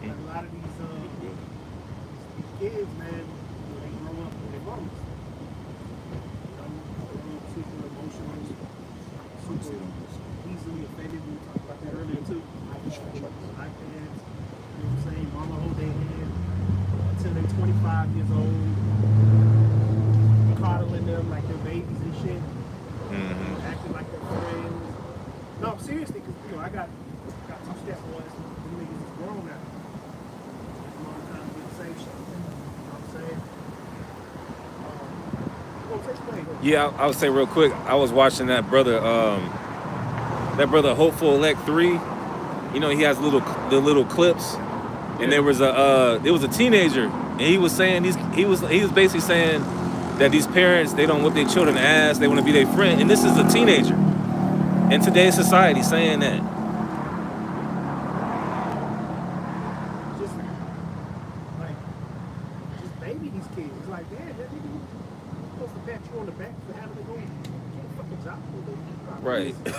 That a lot of these kids, man, when they grow up, they're bums. You know, they're super emotional, super easily offended. We talked about that earlier too. iPads, you know what I'm saying? Mama hold their hand until they're 25 years old, coddling them like they're babies and shit, acting like they're friends. No, seriously, because you know I got two stepboys. Them niggas is grown now. A long time to do the same shit. You know what I'm saying? Yeah, I would say real quick, I was watching that brother Hopeful Elect 3. You know, he has the little clips, and there was a teenager, and he was saying he was basically saying that these parents, they don't whip their children ass, they want to be their friend, and this is a teenager in today's society saying that. Just baby these kids. It's like, damn, that nigga supposed to pat you on the back for having to go get a fucking job. Right. Like,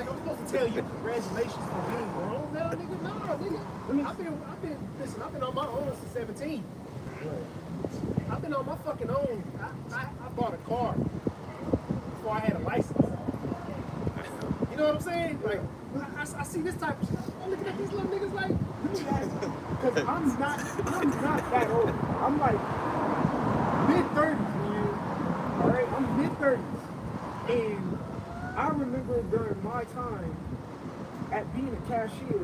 I'm supposed to tell you congratulations for being grown now, nigga. No, nigga. I've been on my own since 17. I've been on my fucking own. I bought a car before I had a license. You know what I'm saying? Like, I see this type of shit. I'm looking at these little niggas like, Because I'm not that old. I'm like mid-30s, man. All right, I'm mid-30s. And I remember during my time at being a cashier,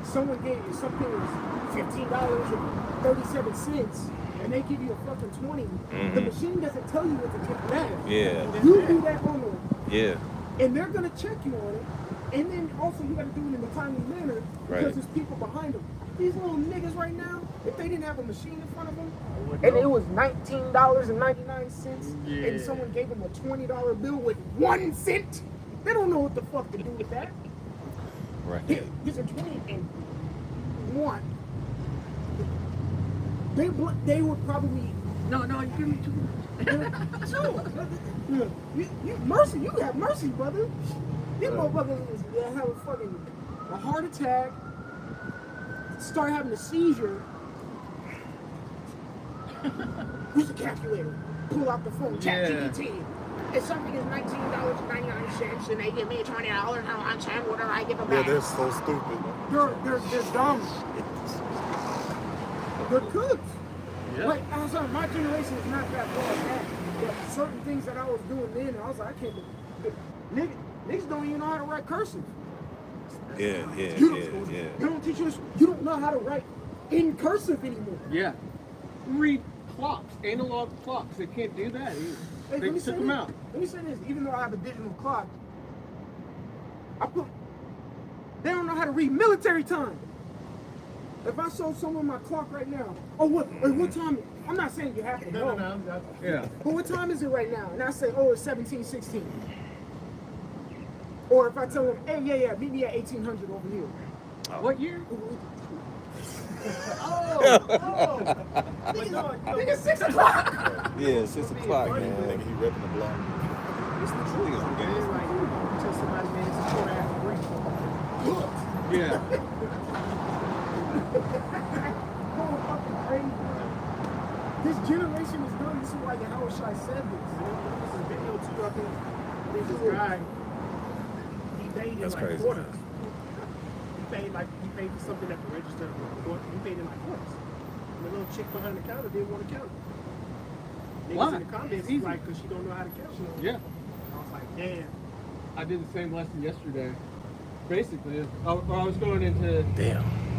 someone gave you something was $15.37, and they give you a fucking 20. The machine doesn't tell you what to take back. Yeah. You do that on the Yeah. and they're gonna check you on it. And then also you gotta do it in a timely manner because Right. there's people behind them. These little niggas right now, if they didn't have a machine in front of them, and it was $19.99, and someone gave them a $20 bill with 1 cent, they don't know what the fuck to do with that. Right. Here's a 20 and 1. They would probably no, you give me 2. No, mercy, you have mercy, brother. These motherfuckers have a heart attack, start having a seizure. Use the calculator. Pull out the phone. ChatGPT. If something is $19.99 and they give me $20 and I'm saying, what do I give them back? Yeah, they're so stupid. They're dumb. They're cooked. Yeah. Like, I'm sorry, my generation is not that far back. But certain things that I was doing then, I was like, I can't believe niggas don't even know how to write cursive. Yeah. They don't teach you this. You don't know how to write in cursive anymore. Yeah. Read clocks, analog clocks. They can't do that either. Hey, They took them out. Let me say this. Even though I have a digital clock, they don't know how to read military time. If I showed someone my clock right now, what time? I'm not saying you have to know. no. Yeah. But what time is it right now? And I say, it's 17:16. Or if I tell them, hey, meet me at 1800 over here. What year? Nigga, 6 o'clock. Yeah, 6 o'clock, Nigga, man. he ripping the block. It's the truth. It's like, tell somebody, man, it's a short ass break. Yeah. This generation is done. This is why Yahweh Shai said this. This is a video too, I think. There's this guy, he paid in That's like crazy. quarters. He paid for something at the register. He paid in like quarters. And the little chick behind the counter didn't want to count it. Niggas Why? in the comments Easy. like, because she don't know how to count. Yeah. I was like, damn. I did the same lesson yesterday. Basically, I was going into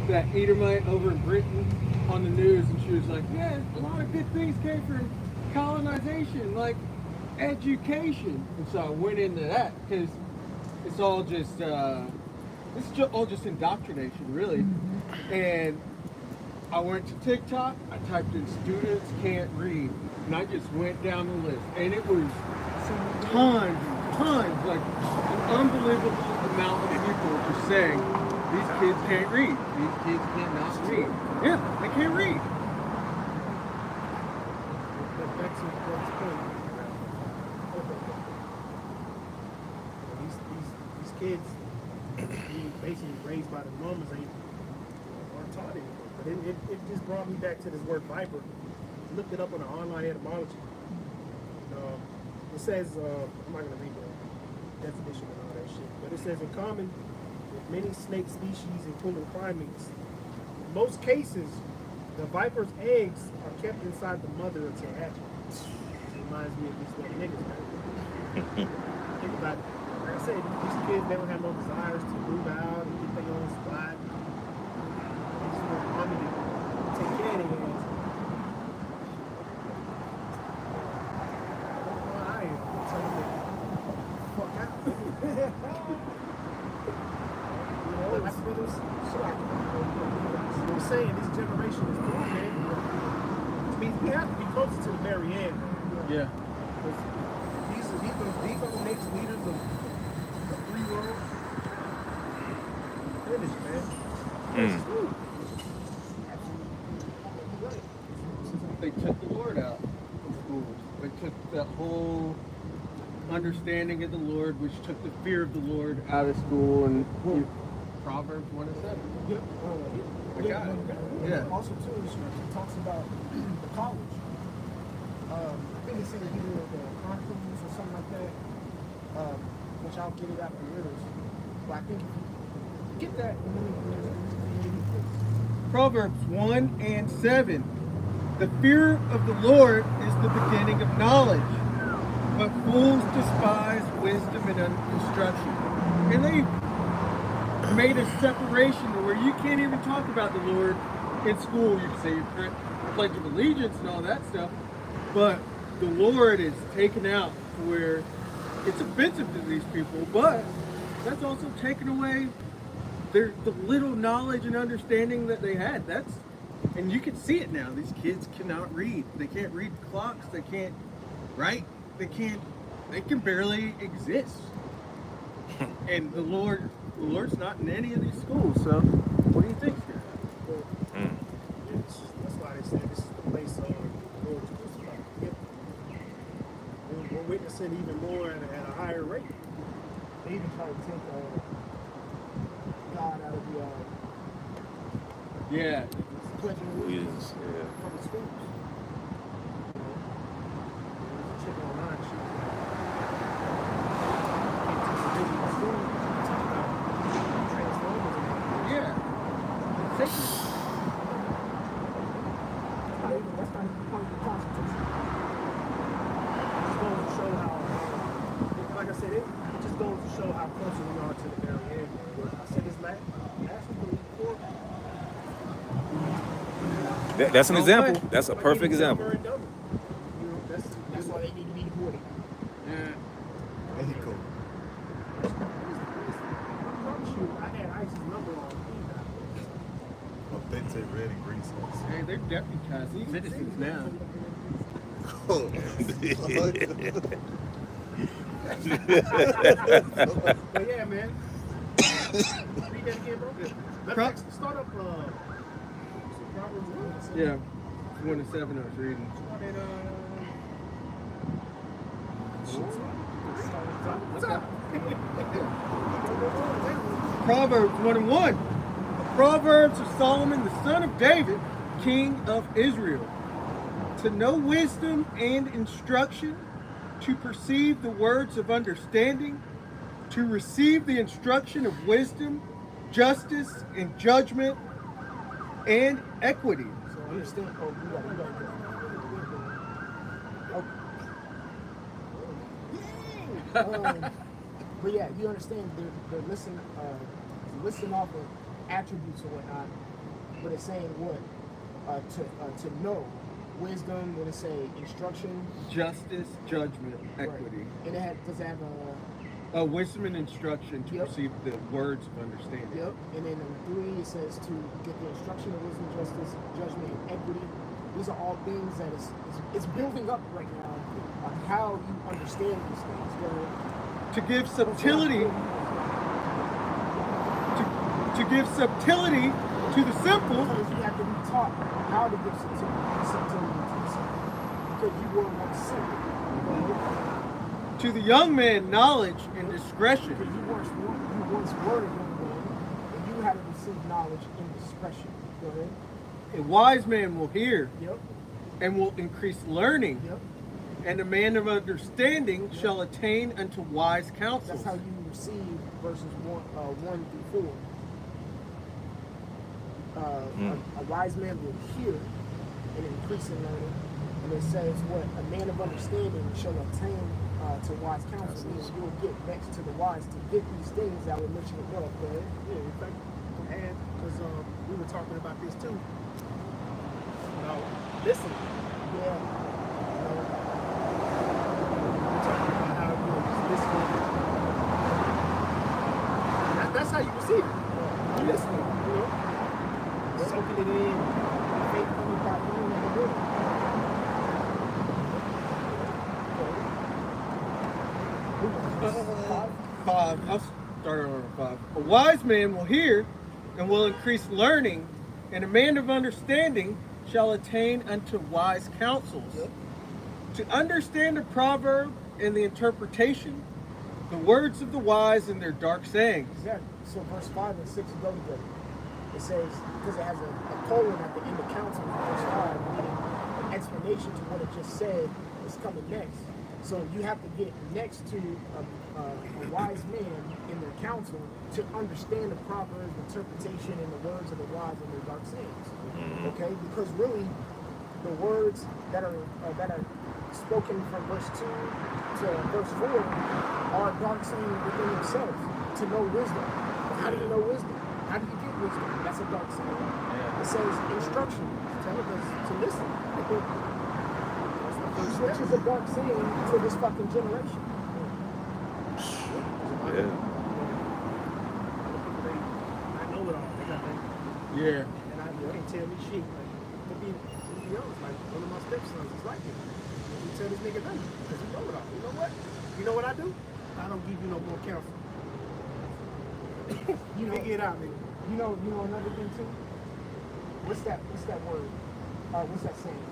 that Edomite over in Britain on the news, and she was like, yeah, a lot of good things came from colonization, like education. And so I went into that because it's all just all just indoctrination, really. And I went to TikTok, I typed in students can't read, and I just went down the list, and it was tons, like an unbelievable amount of people just saying, these kids can't read, these kids cannot read. Yeah, they can't read. That's point. These kids being basically raised by the Mormons aren't taught anything. But it just brought me back to this word viper. Looked it up on the online etymology. It says, I'm not going to read the definition and all that shit, but it says in common with many snake species, including primates, in most cases, the viper's eggs are kept inside the mother until hatching. It reminds me of these little niggas, man. Think about it. Like I said, these kids, they don't have no desires to move out and get their own spot. They just want mommy to take care of their ass. I am telling them, fuck out. You know, that's what it was. I'm saying this generation is doing, man. Which means we have to be closer to the very end, man. Yeah. These are the next leaders of the free world. Finish, man. They took the Lord out from schools. They took that whole understanding of the Lord, which took the fear of the Lord out of school, and Proverbs 1:7. Yep. I got it. Yeah. Also, too, it talks about the college. I think it's in either the Chronicles or something like that, which I'll get it after Riddles. But I think get that. Proverbs 1:7. The fear of the Lord is the beginning of knowledge, but fools despise wisdom and instruction. And they made a separation where you can't even talk about the Lord in school. You can say your Pledge of Allegiance and all that stuff, but the Lord is taken out where it's offensive to these people, but that's also taken away the little knowledge and understanding that they had. And you can see it now. These kids cannot read. They can't read clocks. They can't write. They can barely exist. And the Lord's not in any of these schools. So what do you think, here? That's why they say this is the place of the Lord to crucify. We're witnessing even more at a higher rate. They even try to take God out of the Yeah. Pledge of Allegiance Yeah. from the schools. There's a chick online, she was like, Yeah. Satan. that's not even part of the Constitution. It just goes to show how, like I said, it just goes to show how close we are to the very end. I said this last week before. That's an example. That's a perfect example. That's why they need to be deported. Yeah. And he cool. I promise you, I had ISIS number on Authentic red and green sauce. Hey, they're deputized citizens now. But yeah, man. Read that again, bro. Let's start up. Proverbs 1. Yeah. 1:7 I was reading. Proverbs 1:1. Proverbs of Solomon, the son of David, king of Israel. To know wisdom and instruction, to perceive the words of understanding, to receive the instruction of wisdom, justice, and judgment, and equity. So understand. Oh, we got But yeah, you understand they're listing off of attributes or whatnot, but it's saying what to know wisdom. When it say instruction, Justice, judgment, equity. right. And does it have Wisdom and instruction to receive the words of understanding. Yep. And then in 3 it says to get the instruction of wisdom, justice, judgment, and equity. These are all things that it's building up right now on how you understand these things. To give subtlety, to give subtlety to the simple. Because you have to be taught how to give subtlety to the simple. Because you were once simple. To the young man, knowledge and discretion. Because you once were a young man, and you had to receive knowledge and discretion. Go ahead. A wise man will hear. Yep. And will increase learning. Yep. And a man of understanding shall attain unto wise counsel. That's how you receive verses 1 through 4. A wise man will hear and increase in learning. And it says what? A man of understanding shall attain to wise counsel. Means you'll get next to the wise to get these things that were mentioned above. Right? Yeah, in fact, and because we were talking about this too. Listen. Yeah. We're talking about how you just listening. That's how you receive it. You listening, you know, soaking it in. Faith coming by hearing in the word. Five. I'll start on number 5. A wise man will hear and will increase learning, and a man of understanding shall attain unto wise counsels. Yep. To understand a proverb and the interpretation, the words of the wise and their dark sayings. Exactly. So verse 5 and 6 go together. It says, because it has a colon at the end of counsel, verse 5, meaning an explanation to what it just said is coming next. So you have to get next to a wise man in their counsel to understand the proverbs, interpretation, and the words of the wise and their dark sayings. Okay, because really, the words that are spoken from verse 2 to verse 4 are dark saying within themselves. To know wisdom. How do you know wisdom? How do you get wisdom? That's a dark saying. It says instruction. Tell us to listen. Which is a dark saying for this fucking generation. Yeah. I know it all. They got that. Yeah. And you can't tell me shit. Like, to be honest, like one of my stepsons is like it. You tell this nigga nothing because he know it all. You know what? You know what I do? I don't give you no more counsel. You figure it out, nigga. You know another thing too? What's that word? What's that saying?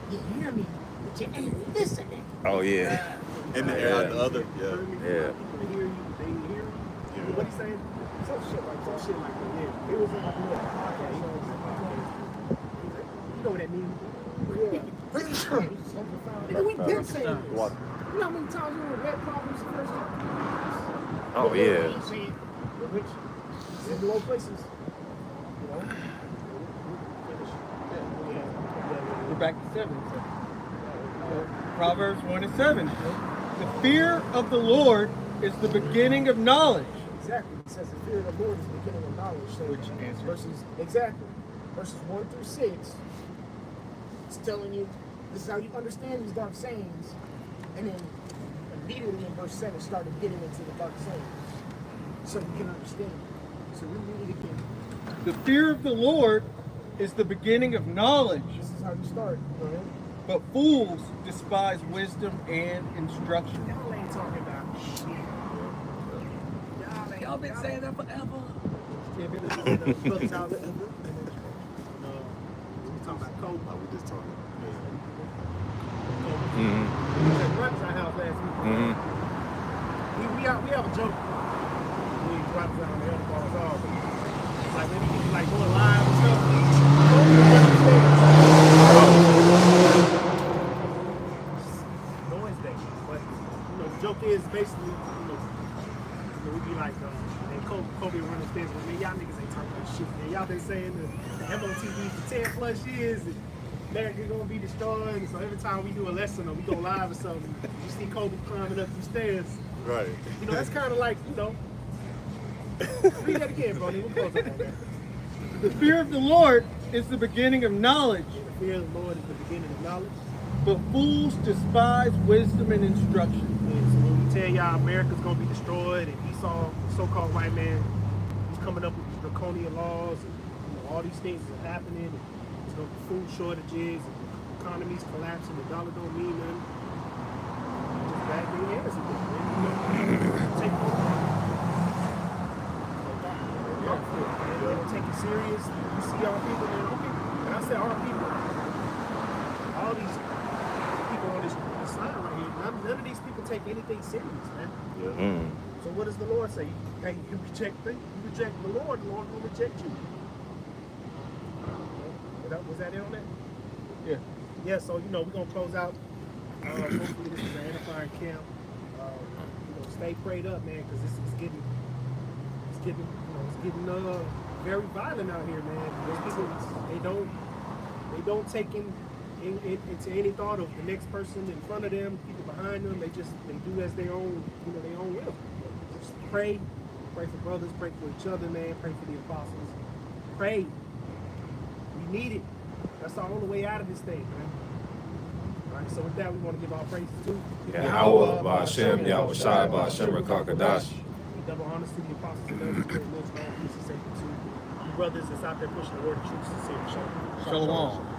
You hear me, but you ain't listening. Oh yeah. In the air, the other. Yeah. Yeah. People hear you, but they ain't hear you. Yeah. What he saying? Some shit like that. Yeah. It was in like a little podcast. You know what that means? Yeah. Nigga, we been saying this. Water. You know how many times we were red problems the first time? Oh yeah. Which is in low places. You know? We're back to 7. Proverbs 1 and 7. The fear of the Lord is the beginning of knowledge. Exactly. It says the fear of the Lord is the beginning of knowledge. So Which answers. Verses 1 through 6, it's telling you this is how you understand these dark sayings. And then immediately in verse 7 started getting into the dark sayings. So you can understand. So we read it again. The fear of the Lord is the beginning of knowledge, This is how you start. Go ahead. but fools despise wisdom and instruction. Y'all ain't talking about shit. Y'all been saying that forever. Yeah, brothers out there. We talking about Kobe. Oh, we just talking. We was at Brothers' house last week. We have a joke. We drop down the other bars off. Like when he like going live and stuff. Noise day. But the joke is basically, we be like, and Kobe run the stairs, but man, y'all niggas ain't talking about shit, man. Y'all been saying the MOTV for 10 plus years, and America's gonna be destroyed. And so every time we do a lesson or we go live or something, you see Kobe climbing up these stairs. Right. You know, that's kind of like, you know. Read that again, bro. We'll close up on that. The fear of the Lord is the beginning of knowledge, The fear of the Lord is the beginning of knowledge. but fools despise wisdom and instruction. And so when we tell y'all America's gonna be destroyed and Esau, the so-called white man, he's coming up with these draconian laws and all these things are happening. And there's gonna be food shortages and the economy's collapsing. The dollar don't mean nothing. Just bad thing hands again, man. You know, take over. They don't take it serious. You see our people, man. Okay, and I say our people, all these people on this side right here. None of these people take anything serious, man. Mm. So what does the Lord say? Hey, you reject the Lord will reject you. Was that it on that? Yeah. Yeah, so you know, we're gonna close out. Hopefully this is an edifying camp. You know, stay prayed up, man, because this is getting very violent out here, man. Those people, they don't take into any thought of the next person in front of them, people behind them. They do as their own, you know, their own will. Just pray for brothers, pray for each other, man. Pray for the apostles. Pray. We need it. That's our only way out of this thing, man. All right. So with that, we want to give our praises to Yahweh, Ba'Shem, Yahweh Shai, Ba'Shem, Rakakadash. double honors to the apostles and elders, great most all peace and safety to the brothers that's out there pushing the word of truth, sincere. Shalom. Shalom.